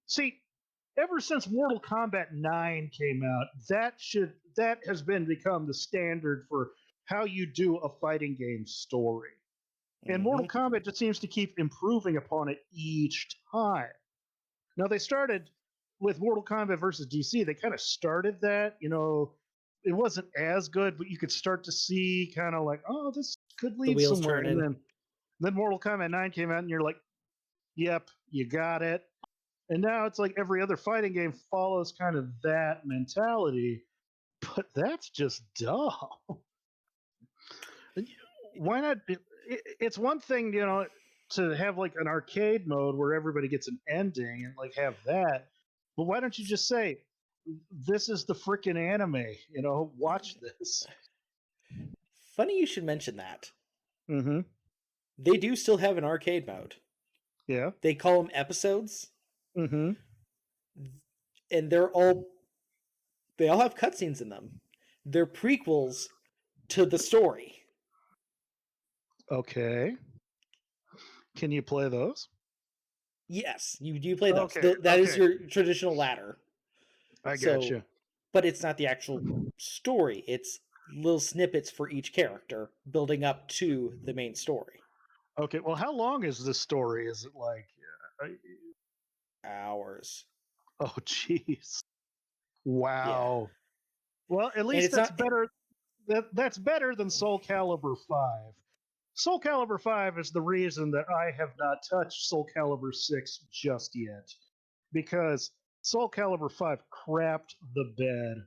See, ever since Mortal Kombat 9 came out, that has become the standard for how you do a fighting game story. And Mortal Mm-hmm. Kombat just seems to keep improving upon it each time. Now they started with Mortal Kombat versus DC. They kind of started that, it wasn't as good, but you could start to see kind of like, oh, this could The lead wheels somewhere. And turning. then Mortal Kombat 9 came out, and you're like, yep, you got it. And now it's like every other fighting game follows kind of that mentality, but that's just dumb. Why not? It's one thing, to have like an arcade mode where everybody gets an ending and like have that, but why don't you just say, this is the freaking anime, watch this. Funny you should mention that. Mm-hmm. They do still have an arcade mode. Yeah. They call them episodes, Mm-hmm. and they all have cutscenes in them. They're prequels to the story. Okay. Can you play those? Yes, you do play those. Okay, That is okay, your traditional ladder. I got So, you. but it's not the actual story. It's little snippets for each character building up to the main story. Okay, well, how long is this story? Is it like, Hours. oh, jeez, Yeah. wow. Well, at And least it's not that's better than Soul Calibur 5. Soul Calibur 5 is the reason that I have not touched Soul Calibur 6 just yet. Because Soul Calibur 5 crapped the bed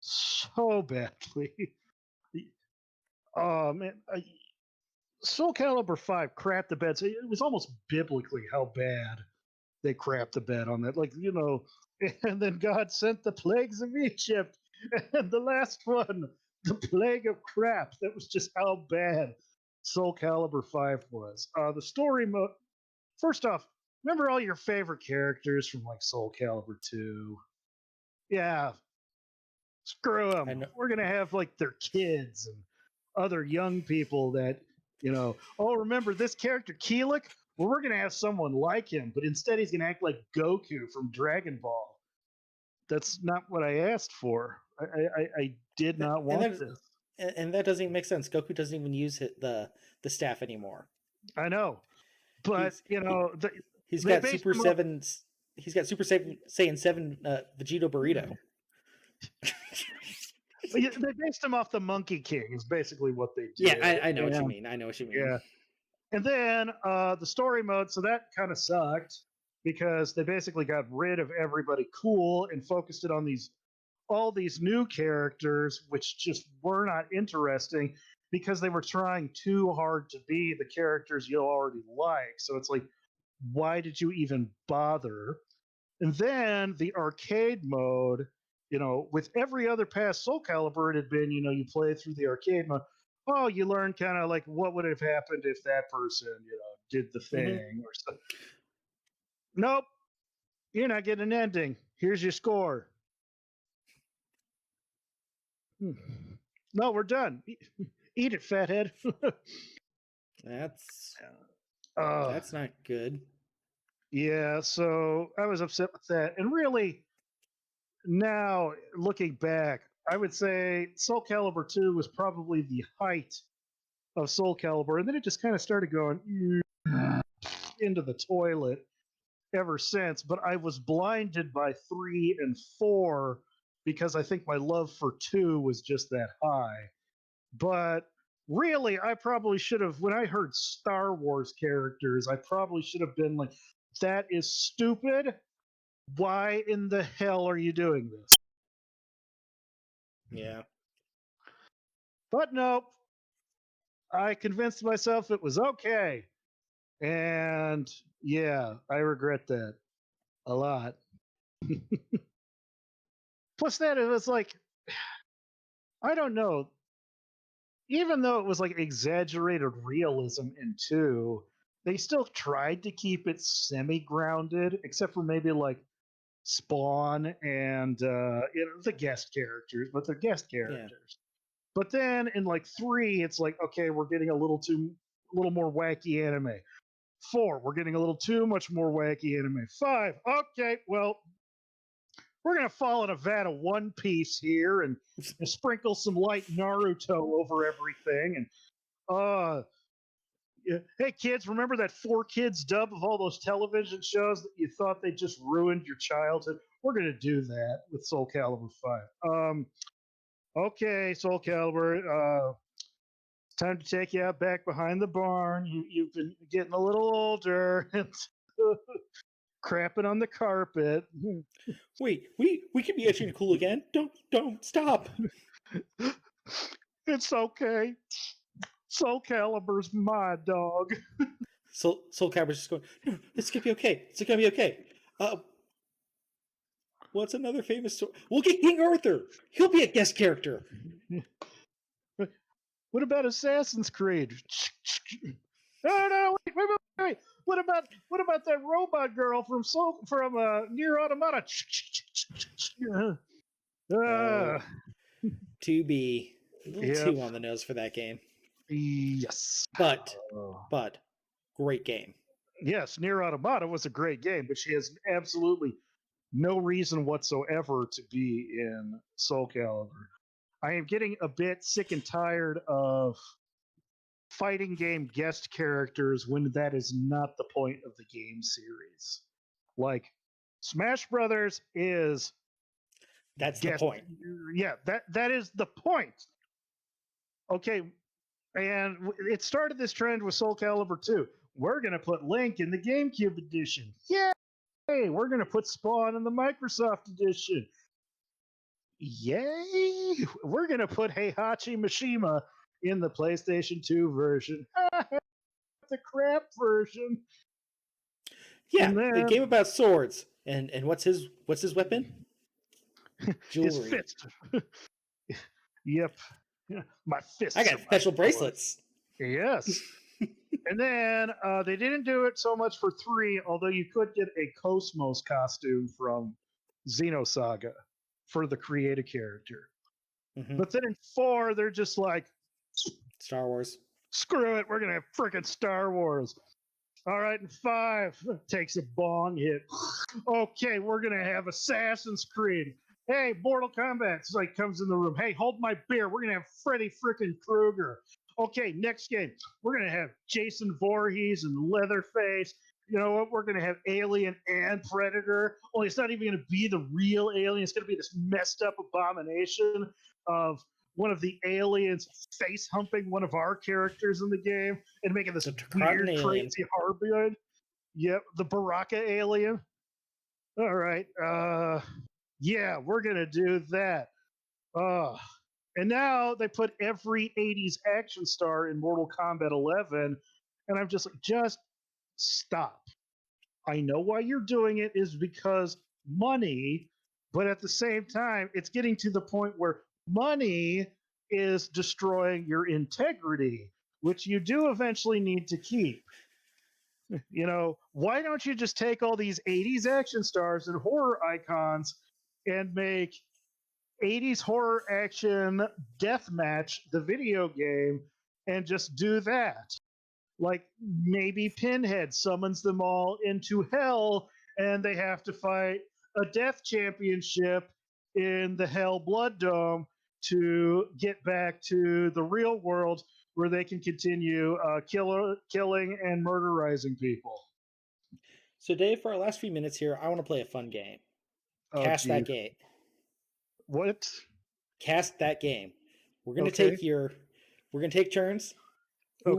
so badly. Oh man, Soul Calibur 5 crapped the bed. So it was almost biblically how bad they crapped the bed on that. Like, and then God sent the plagues of Egypt. And the last one, the plague of crap. That was just how bad Soul Calibur 5 was. The story mode, first off, remember all your favorite characters from like Soul Calibur 2? Yeah, screw I them. know We're going to have like their kids and other young people that, oh, remember this character, Keelik? Well, we're going to have someone like him, but instead he's going to act like Goku from Dragon Ball. That's not what I asked for. I did not and want this. that doesn't even make sense. Goku doesn't even use the staff anymore. I know, but He's he, he's they got based Super him off. 7 he's got Super Saiyan 7 Vegito burrito. They based him off the Monkey King. Is basically what they Yeah, did. I know what you mean. I know what you mean. Yeah, and then the story mode. So that kind of sucked because they basically got rid of everybody cool and focused it on all these new characters, which just were not interesting because they were trying too hard to be the characters you already like. So it's like, why did you even bother? And then the arcade mode, with every other past Soul Calibur, it had been, you play through the arcade mode. Oh, you learn kind of like what would have happened if that person, did the Mm-hmm. thing or something. Nope, you're not getting an ending. Here's your score. No, we're done. Eat it, fathead. That's uh, that's not good. yeah, so I was upset with that. And really, now looking back, I would say Soul Calibur 2 was probably the height of Soul Calibur. And then it just kind of started going into the toilet ever since. But I was blinded by 3 and 4 because I think my love for 2 was just that high. But really, I probably should have, when I heard Star Wars characters, I probably should have been like, that is stupid. Why in the hell are you doing this? Yeah. But nope, I convinced myself it was okay. And yeah, I regret that a lot. Plus, that it was like, I don't know, even though it was like exaggerated realism in 2, they still tried to keep it semi grounded, except for maybe like Spawn and the guest characters, but they're guest Yeah. characters. But then in like 3, it's like, okay, we're getting a little more wacky anime. 4, we're getting a little too much more wacky anime. 5, okay, well, we're gonna fall in a vat of One Piece here and sprinkle some light Naruto over everything. And yeah, hey kids, remember that 4 Kids dub of all those television shows that you thought they just ruined your childhood? We're gonna do that with Soul Calibur 5. Okay, Soul Calibur, it's time to take you out back behind the barn. You've been getting a little older and crapping on the carpet. Wait, we can be edgy and cool again. Don't stop. It's okay. Soul Calibur's my dog. Soul Calibur's just going, no, it's gonna be okay. It's gonna be okay. What's another famous story? We'll get King Arthur. He'll be a guest character. What about Assassin's Creed? No, wait. What about that robot girl from Near Automata? Oh, uh, to be a little yep. too on the nose for that game. Yes. But Oh. but great game. Yes, Nier Automata was a great game, but she has absolutely no reason whatsoever to be in Soul Calibur. I am getting a bit sick and tired of fighting game guest characters when that is not the point of the game series. Like Smash Brothers is That's the guest. point. Yeah, that is the point. Okay, and it started this trend with Soul Calibur 2. We're going to put Link in the GameCube edition. Yay! We're going to put Spawn in the Microsoft edition. Yay! We're going to put Heihachi Mishima in the PlayStation 2 version. The crap version. Yeah, And a then game about swords. And what's his weapon? his Jewelry. fist. Yep. My fists. I got special bracelets. Yes. And then they didn't do it so much for 3, although you could get a Cosmos costume from Xenosaga for the creative character. Mm-hmm. But then in 4, they're just like, Star Wars. Screw it, we're going to have freaking Star Wars. All right, in 5, takes a bong hit. Okay, we're going to have Assassin's Creed. Hey, Mortal Kombat. It's like comes in the room. Hey, hold my beer. We're going to have Freddy freaking Krueger. Okay, next game. We're going to have Jason Voorhees and Leatherface. You know what? We're going to have Alien and Predator. Only it's not even going to be the real alien. It's going to be this messed up abomination of one of the aliens face humping one of our characters in the game and making this weird, crazy harbin. Yep, the Baraka alien. All right. Yeah, we're going to do that. And now they put every 80s action star in Mortal Kombat 11. And I'm just like, just stop. I know why you're doing it is because money, but at the same time, it's getting to the point where money is destroying your integrity, which you do eventually need to keep. You know, why don't you just take all these 80s action stars and horror icons and make 80s horror action deathmatch the video game and just do that? Like maybe Pinhead summons them all into hell and they have to fight a death championship in the Hell Blood Dome to get back to the real world where they can continue killing and murderizing people. So, Dave, for our last few minutes here, I want to play a fun game. Cast that game. What? Cast that game. We're gonna take turns. Who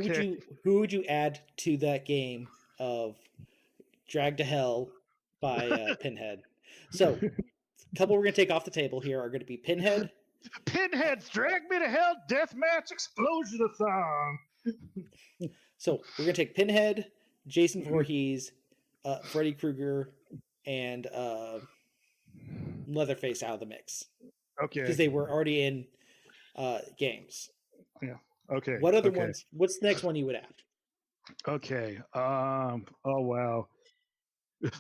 would you add to that game of Drag to Hell by Pinhead? So, a couple we're gonna take off the table here are gonna be Pinhead. Pinhead's Drag Me to Hell Deathmatch Explosion-a-thon. So we're gonna take Pinhead, Jason Voorhees, Freddy Krueger, and Leatherface out of the mix. Okay. Because they were already in games. Yeah. Okay. What other ones? What's the next one you would add? Okay. Oh wow.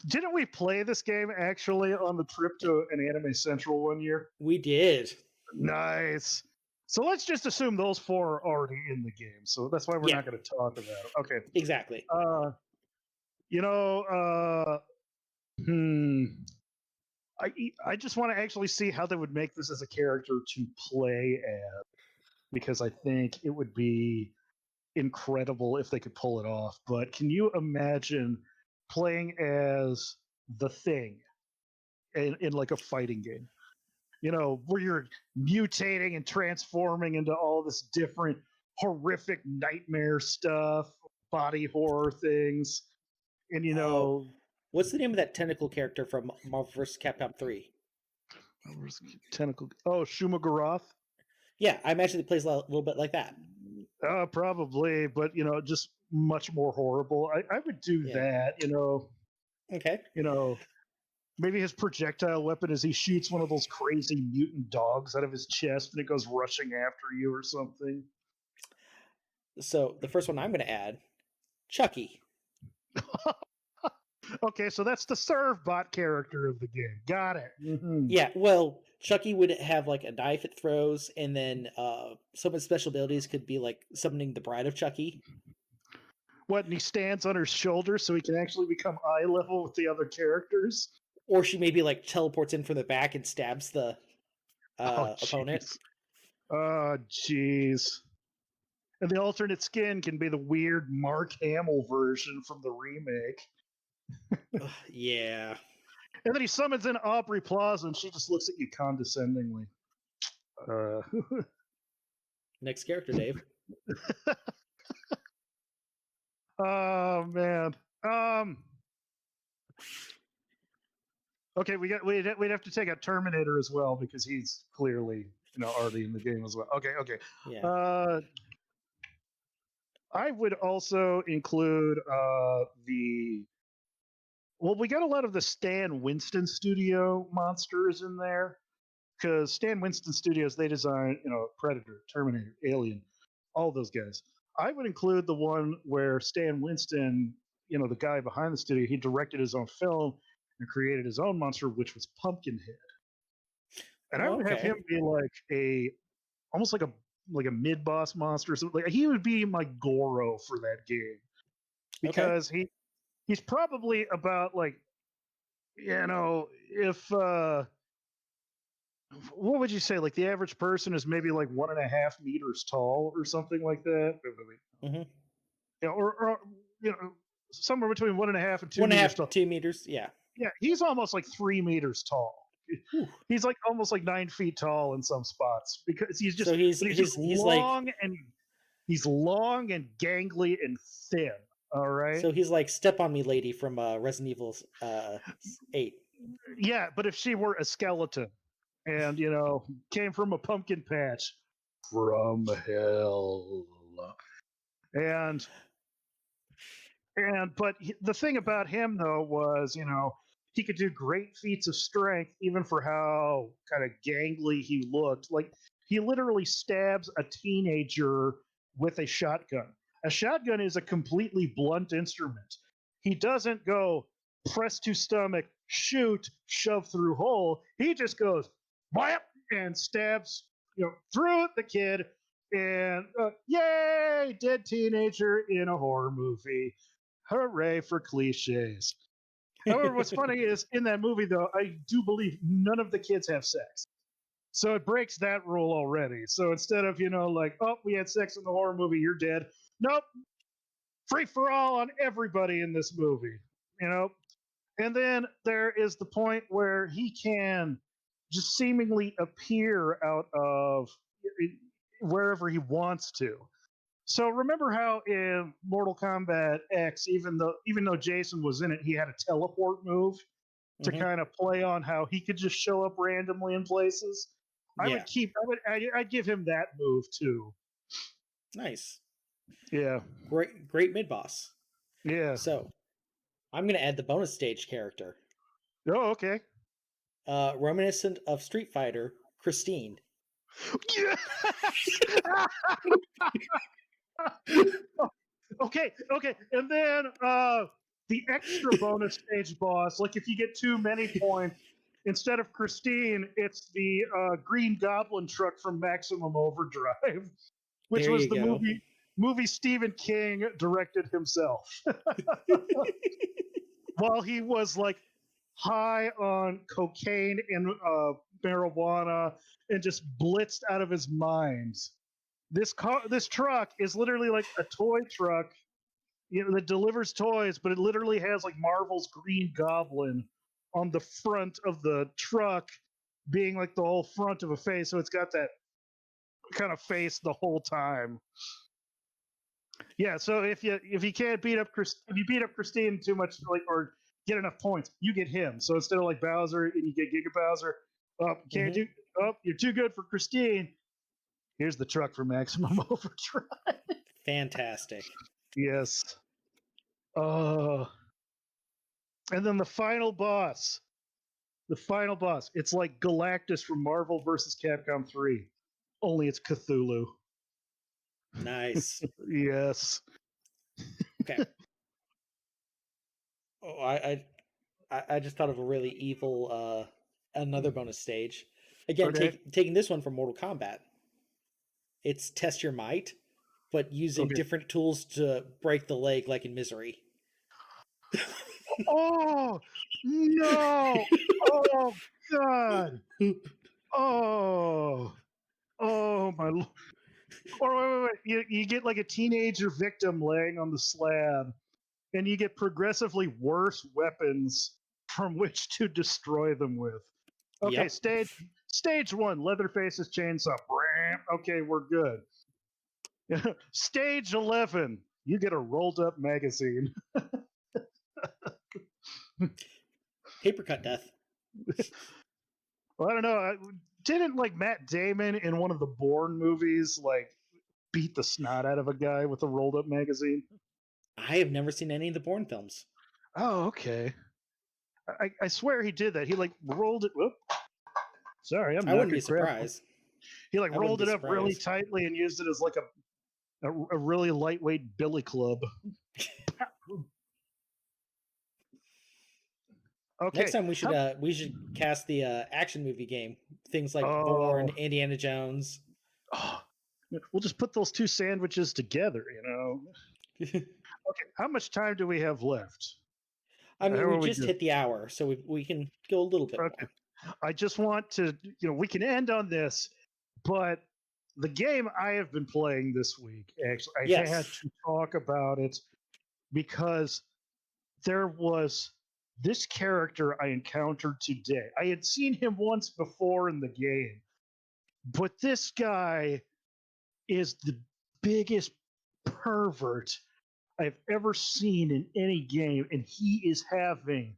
Didn't we play this game actually on the trip to an Anime Central one year? We did. Nice. So let's just assume those 4 are already in the game. So that's why we're not going to talk about it. Okay. Exactly. I just want to actually see how they would make this as a character to play as, because I think it would be incredible if they could pull it off. But can you imagine playing as the Thing in like a fighting game? You know, where you're mutating and transforming into all this different horrific nightmare stuff, body horror things, and you know. What's the name of that tentacle character from Marvel vs. Capcom 3? Tentacle. Oh, Shumagorath? Yeah, I imagine it plays a little bit like that. Probably, but, you know, just much more horrible. I would do that, you know. Okay. You know, maybe his projectile weapon is he shoots one of those crazy mutant dogs out of his chest and it goes rushing after you or something. So the first one I'm going to add, Chucky. Okay, so that's the Servbot character of the game. Got it. Mm-hmm. Yeah, well, Chucky would have like a knife it throws, and then some of his special abilities could be like summoning the Bride of Chucky. What? And he stands on her shoulder so he can actually become eye level with the other characters. Or she maybe like teleports in from the back and stabs the Oh, opponent. jeez. Oh, jeez. And the alternate skin can be the weird Mark Hamill version from the remake. Yeah. And then he summons in Aubrey Plaza, and she just looks at you condescendingly. Next character, Dave. Oh man. Okay, we'd have to take out Terminator as well because he's clearly already in the game as well. Okay. Yeah. I would also include we got a lot of the Stan Winston Studio monsters in there because Stan Winston Studios, they design Predator, Terminator, Alien, all those guys. I would include the one where Stan Winston, the guy behind the studio, he directed his own film and created his own monster, which was Pumpkinhead. And I would have him be almost like a mid boss monster. So like he would be my Goro for that game because he's probably about like if what would you say? Like the average person is maybe like 1.5 meters tall or something like that. Mm-hmm. Or somewhere between 1.5 and 2 1.5 meters tall. 2 meters. Yeah. Yeah, he's almost like 3 meters tall. Whew. He's like almost like 9 feet tall in some spots because he's just he's long like, and he's long and gangly and thin. All right. So he's like Step on Me Lady from Resident Evil 8. Yeah, but if she were a skeleton and came from a pumpkin patch from hell, but the thing about him though was he could do great feats of strength even for how kind of gangly he looked. Like he literally stabs a teenager with a shotgun. A shotgun is a completely blunt instrument. He doesn't go press to stomach, shoot, shove through hole. He just goes whap and stabs through the kid. And yay, dead teenager in a horror movie. Hooray for cliches. However, what's funny is in that movie, though, I do believe none of the kids have sex. So it breaks that rule already. So instead of, like, oh, we had sex in the horror movie, you're dead. Nope. Free for all on everybody in this movie, And then there is the point where he can just seemingly appear out of wherever he wants to. So remember how in Mortal Kombat X, even though Jason was in it, he had a teleport move to kind of play on how he could just show up randomly in places. I'd give him that move too. Nice. Yeah. Great mid boss. Yeah. So I'm gonna add the bonus stage character. Oh, okay. Reminiscent of Street Fighter, Christine. Yeah. Okay. And then the extra bonus stage boss, like if you get too many points, instead of Christine, it's the Green Goblin truck from Maximum Overdrive, which was the movie Stephen King directed himself. While he was like high on cocaine and marijuana and just blitzed out of his mind. This truck is literally like a toy truck, that delivers toys, but it literally has like Marvel's Green Goblin on the front of the truck, being like the whole front of a face. So it's got that kind of face the whole time. Yeah. So if you can't beat up Christine too much, like or get enough points, you get him. So instead of like Bowser, and you get Giga Bowser. Can't do. Oh, you're too good for Christine. Here's the truck for Maximum Overdrive. Fantastic. Yes. And then the final boss. It's like Galactus from Marvel vs. Capcom 3. Only it's Cthulhu. Nice. Yes. Okay. Oh, I just thought of a really evil another bonus stage. Again, taking this one from Mortal Kombat. It's Test Your Might, but using Okay. different tools to break the leg, like in Misery. Oh no! Oh God! Oh, oh my! Or wait. You get like a teenager victim laying on the slab, and you get progressively worse weapons from which to destroy them with. Okay, Yep. stage one, Leatherface's chainsaw. Okay, we're good. Stage 11, you get a rolled up magazine. Paper cut death. Well, I don't know. Didn't like Matt Damon in one of the Bourne movies like beat the snot out of a guy with a rolled up magazine? I have never seen any of the Bourne films. Oh, okay. I swear he did that. He like rolled it. Whoop, sorry, I'm I wouldn't knocking be crap. surprised. He like I wouldn't rolled be it up really surprised. tightly and used it as like a really lightweight billy club. Next Okay. time we should cast the action movie game. Things like Bourne, Oh, Indiana Jones. oh, we'll just put those two sandwiches together, you know. Okay, how much time do we have left? I How mean, we are we just doing? hit the hour, so we can go a little bit Okay, more. I just want to, we can end on this, but the game I have been playing this week, actually, I had Yes. to talk about it because there was this character I encountered today. I had seen him once before in the game, but this guy is the biggest pervert I've ever seen in any game, and he is having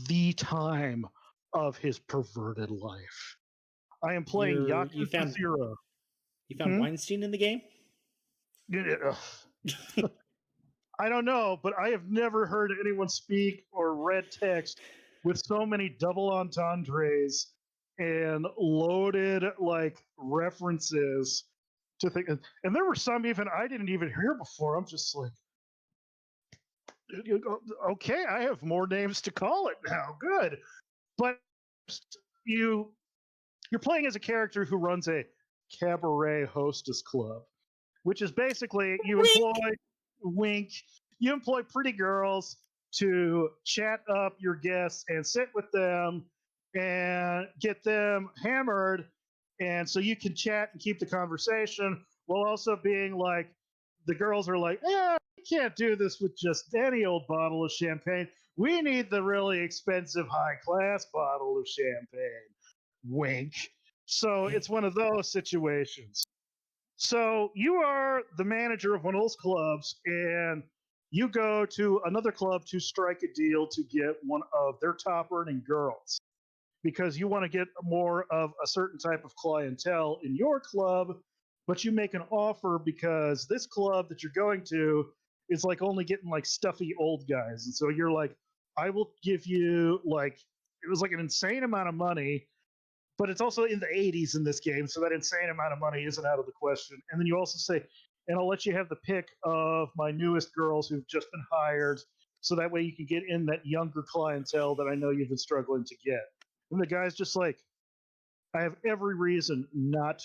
the time of his perverted life. I am playing You Yakuza found 0. Hmm? Weinstein in the game? I don't know, but I have never heard anyone speak or read text with so many double entendres and loaded like references to think. And there were some even I didn't even hear before. I'm just like, okay, I have more names to call it now. Good, but you you're playing as a character who runs a cabaret hostess club, which is basically you employ Wink. wink, you employ pretty girls to chat up your guests and sit with them and get them hammered, and so you can chat and keep the conversation while also being like the girls are like, yeah, we can't do this with just any old bottle of champagne. We need the really expensive high class bottle of champagne. Wink. So it's one of those situations. So you are the manager of one of those clubs, and you go to another club to strike a deal to get one of their top earning girls because you want to get more of a certain type of clientele in your club, but you make an offer because this club that you're going to is like only getting like stuffy old guys. And so you're like, I will give you like, it was like an insane amount of money, but it's also in the 80s in this game, so that insane amount of money isn't out of the question. And then you also say, and I'll let you have the pick of my newest girls who've just been hired, so that way you can get in that younger clientele that I know you've been struggling to get. And the guy's just like, I have every reason not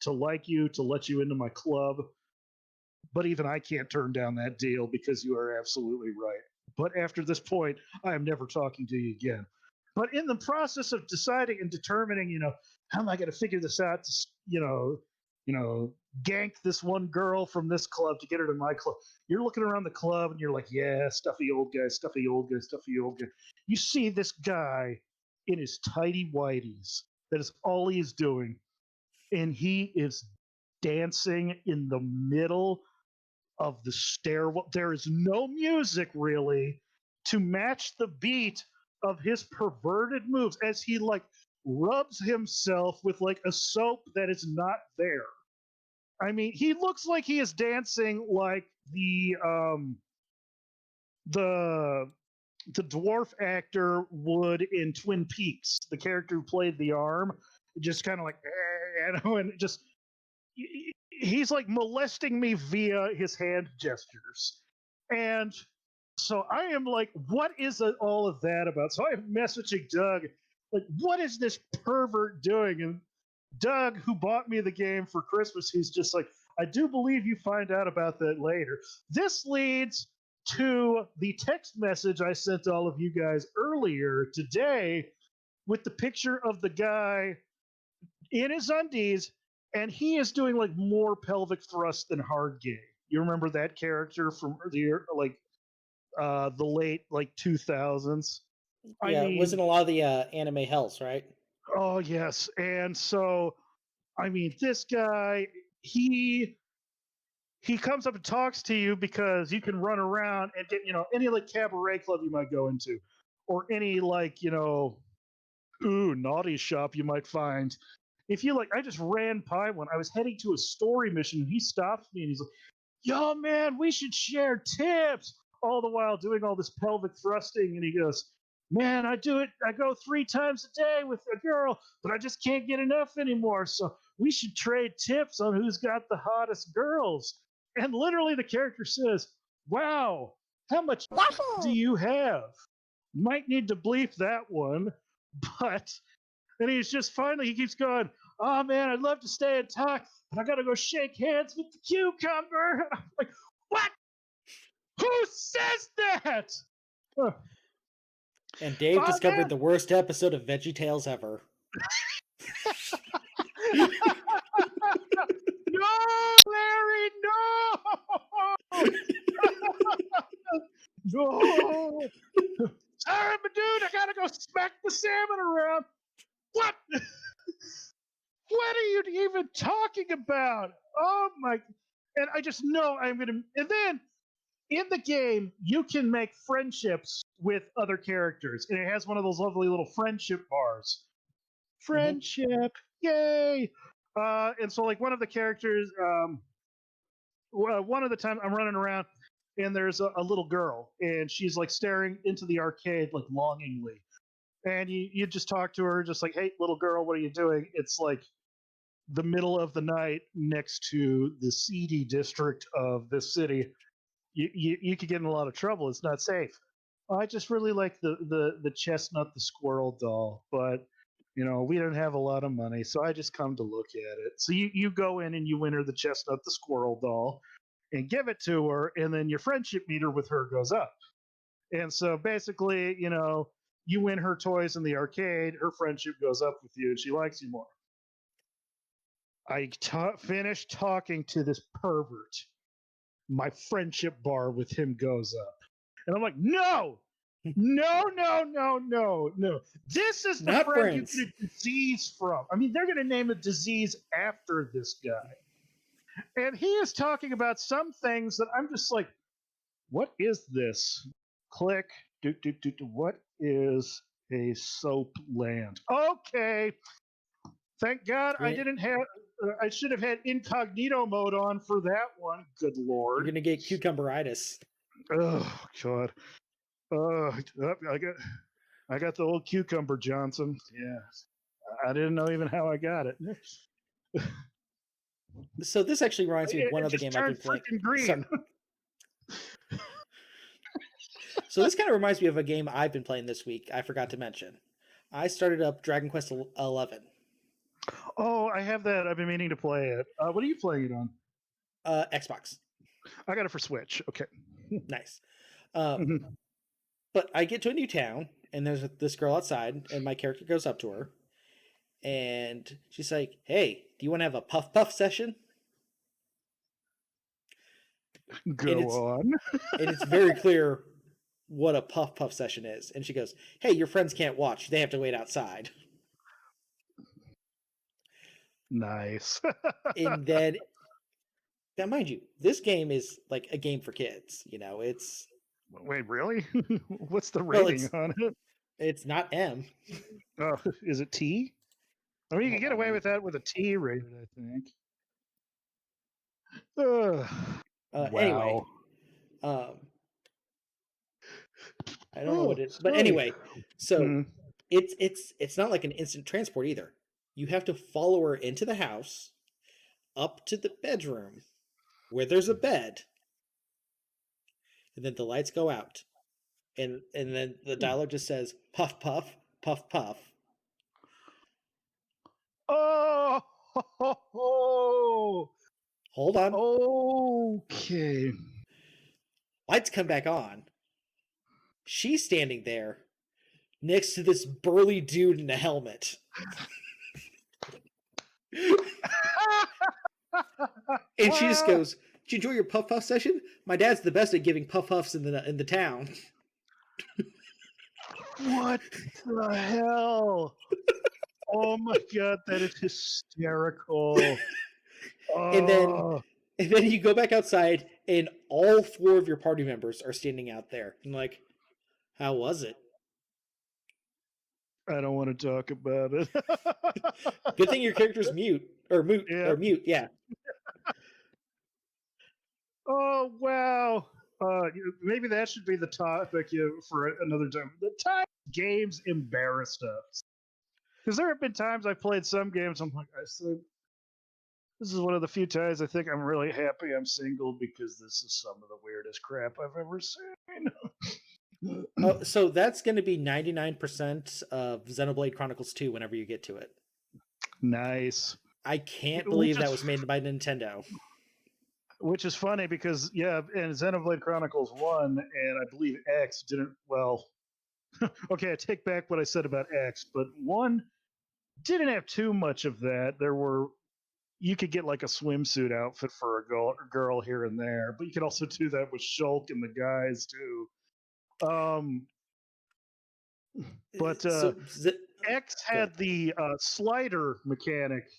to like you, to let you into my club, but even I can't turn down that deal because you are absolutely right. But after this point, I am never talking to you again. But in the process of deciding and determining, how am I going to figure this out to, gank this one girl from this club to get her to my club, you're looking around the club and you're like, yeah, stuffy old guy, stuffy old guy, stuffy old guy. You see this guy in his tidy whities. That is all he is doing. And he is dancing in the middle of the stairwell. There is no music really to match the beat of his perverted moves as he like rubs himself with like a soap that is not there. I mean, he looks like he is dancing like the the dwarf actor would in Twin Peaks, the character who played the arm, just kind of like, and just he's like molesting me via his hand gestures. And so I am like, what is all of that about? So I'm messaging Doug, like, what is this pervert doing? And Doug, who bought me the game for Christmas, he's just like, I do believe you find out about that later. This leads to the text message I sent all of you guys earlier today with the picture of the guy in his undies, and he is doing like more pelvic thrust than hard gay. You remember that character from the late like 2000s? I Yeah, it mean, wasn't a lot of the anime hells, right? oh yes. And so I mean, this guy, he he comes up and talks to you because you can run around and get, any like cabaret club you might go into, or any like, naughty shop you might find. If you like, I just ran by one. I was heading to a story mission, and he stops me and he's like, "Yo, man, we should share tips." All the while doing all this pelvic thrusting, and he goes, "Man, I do it. I go 3 times a day with a girl, but I just can't get enough anymore. So we should trade tips on who's got the hottest girls." And literally, the character says, "Wow, how much do you have?" Might need to bleep that one, but and he's just finally, he keeps going, "Oh man, I'd love to stay and talk, but I gotta go shake hands with the cucumber." I'm like, what? Who says that? And Dave Oh, discovered man. the worst episode of VeggieTales ever. No, Larry, no! No! Sorry, but dude, I gotta go smack the salmon around. What? What are you even talking about? Oh my! And I just know I'm gonna. And then in the game, you can make friendships with other characters, and it has one of those lovely little friendship bars. Mhm. Friendship, yay! And so, like, one of the characters, one of the time I'm running around, and there's a little girl, and she's like staring into the arcade like longingly, and you just talk to her, just like, "Hey, little girl, what are you doing?" It's like the middle of the night next to the seedy district of this city. You could get in a lot of trouble. It's not safe. I just really like the chestnut the squirrel doll, but we don't have a lot of money, so I just come to look at it. So you go in and you win her the chestnut the squirrel doll and give it to her, and then your friendship meter with her goes up. And so basically, you win her toys in the arcade, her friendship goes up with you, and she likes you more. I finished talking to this pervert. My friendship bar with him goes up. And I'm like, no, no, no, no, no, no. This is the Not friend you friends. get a disease from. I mean, they're going to name a disease after this guy. And he is talking about some things that I'm just like, what is this? Click. What is a soap land? Okay. Thank God I You're, didn't have. I should have had incognito mode on for that one. Good you're lord. gonna get cucumberitis. Oh god. I got the old cucumber Johnson. Yeah. I didn't know even how I got it. So this actually reminds me of one It other just game I've been turned playing. freaking green. So this kind of reminds me of a game I've been playing this week. I forgot to mention. I started up Dragon Quest 11. Oh, I have that. I've been meaning to play it. What are you playing it on? Xbox. I got it for Switch. Okay. Nice. But I get to a new town, and there's this girl outside, and my character goes up to her, and she's like, "Hey, do you want to have a puff puff session?" And Go on. it's very clear what a puff puff session is. And she goes, "Hey, your friends can't watch; they have to wait outside." Nice. And then, now mind you, this game is like a game for kids. It's Wait, really? What's the well, rating on it? it's not M. Oh, is it T? I mean, you can Hold get on, away with that with a T rated, I think. Ugh. Anyway, Wow. um, I don't know Oh, what it, but sorry. anyway, so Mm. it's not like an instant transport either. You have to follow her into the house, up to the bedroom, where there's a bed, and then the lights go out, and then the dialogue just says puff puff puff puff. Oh, ho, ho, ho. Hold on. Okay. Lights come back on. She's standing there next to this burly dude in a helmet. And she just goes, "Did you enjoy your puff puff session? My dad's the best at giving puff puffs in the town." What the hell? Oh my god, that is hysterical. And then Oh, you go back outside, and all 4 of your party members are standing out there. And like, how was it? I don't want to talk about it. Good thing your character's mute or mute Yeah. or mute. Yeah. Oh wow. Maybe that should be the topic for another time. The time games embarrassed us. Because there have been times I've played some games, I'm like, this is one of the few times I think I'm really happy I'm single because this is some of the weirdest crap I've ever seen. Oh, so that's going to be 99% of Xenoblade Chronicles 2 whenever you get to it. Nice. I can't believe that was made by Nintendo. Which is funny because, yeah, in Xenoblade Chronicles 1 and I believe X didn't, well, okay, I take back what I said about X, but 1 didn't have too much of that. You could get like a swimsuit outfit for a girl here and there, but you could also do that with Shulk and the guys too. But X had the slider mechanic,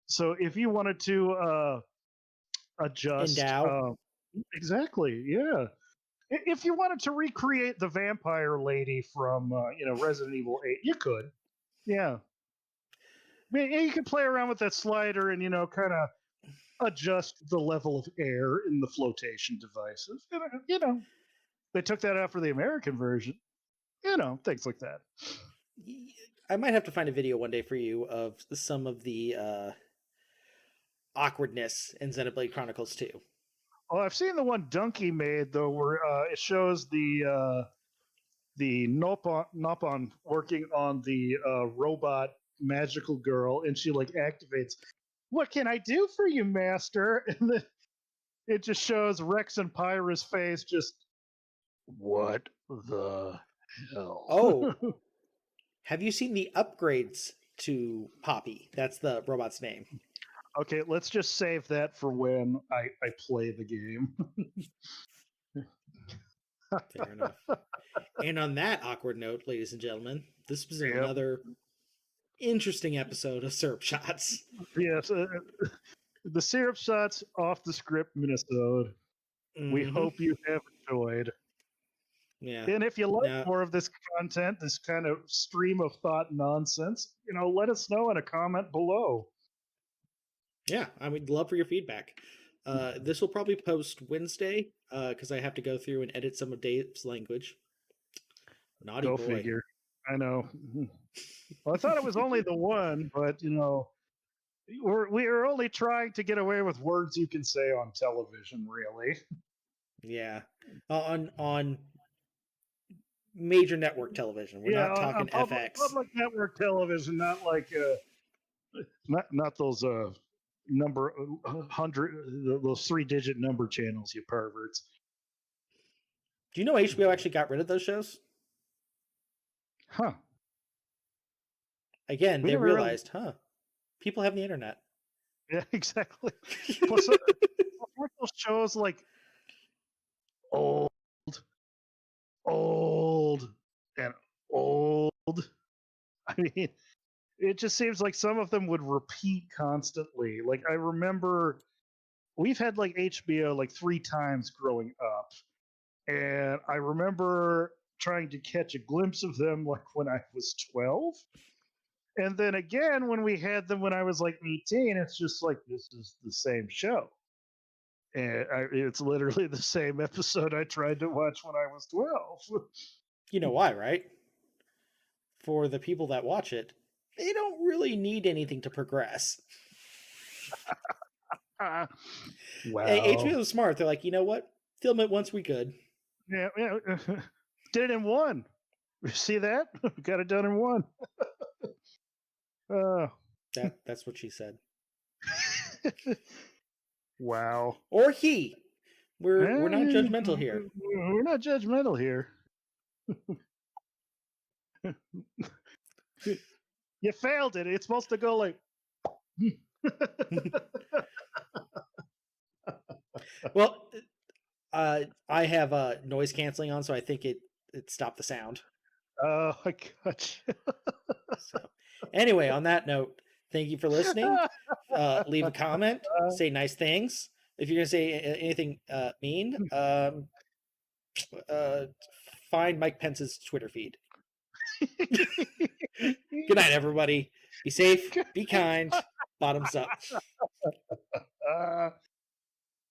so if you wanted to adjust, Endow. exactly, yeah. If you wanted to recreate the vampire lady from Resident Evil 8, you could, yeah. I mean, you can play around with that slider and kind of adjust the level of air in the flotation devices. They took that out for the American version. Things like that. I might have to find a video one day for you of some of the awkwardness in Xenoblade Chronicles 2. Oh, I've seen the one Donkey made though, where it shows the Nopon working on the robot magical girl, and she like activates. What can I do for you, master? And then it just shows Rex and Pyra's face. Just what the hell? Oh, have you seen the upgrades to Poppy? That's the robot's name. Okay, let's just save that for when I play the game. Fair enough. And on that awkward note, ladies and gentlemen, this was another interesting episode of Syrup Shots. Yes, the Syrup Shots off the script Minnesota. Mm-hmm. We hope you have enjoyed. Yeah. And if you like more of this content, this kind of stream of thought nonsense, let us know in a comment below. Yeah, I would love for your feedback. This will probably post Wednesday because I have to go through and edit some of Dave's language. Naughty boy. Go figure. I know. Well, I thought it was only the one, but we are only trying to get away with words you can say on television, really. Yeah, on major network television. We're not talking FX. Public network television, not like not those number 100 those 3-digit number channels, you perverts. Do you know HBO actually got rid of those shows? Huh. Again, they realized, people have the internet. Yeah, exactly. Plus, those shows like old, and old. I mean, it just seems like some of them would repeat constantly. Like, I remember we've had like HBO like 3 times growing up. And I remember trying to catch a glimpse of them like when I was 12. And then again, when we had them when I was like 18, it's just like, this is the same show. And it's literally the same episode I tried to watch when I was 12. You know why, right? For the people that watch it, they don't really need anything to progress. Wow. Hey, HBO is smart. They're like, you know what? Film it once we could. Yeah. Did it in 1. See that? Got it done in 1. That's what she said. Wow. or he. We're not judgmental here. We're not judgmental here. You failed it. It's supposed to go like. Well, I have noise canceling on, so I think it stopped the sound. Oh, I gotcha. So, anyway, on that note, thank you for listening. Leave a comment, say nice things. If you're gonna say anything mean, find Mike Pence's Twitter feed. Good night, everybody. Be safe, be kind, bottoms up.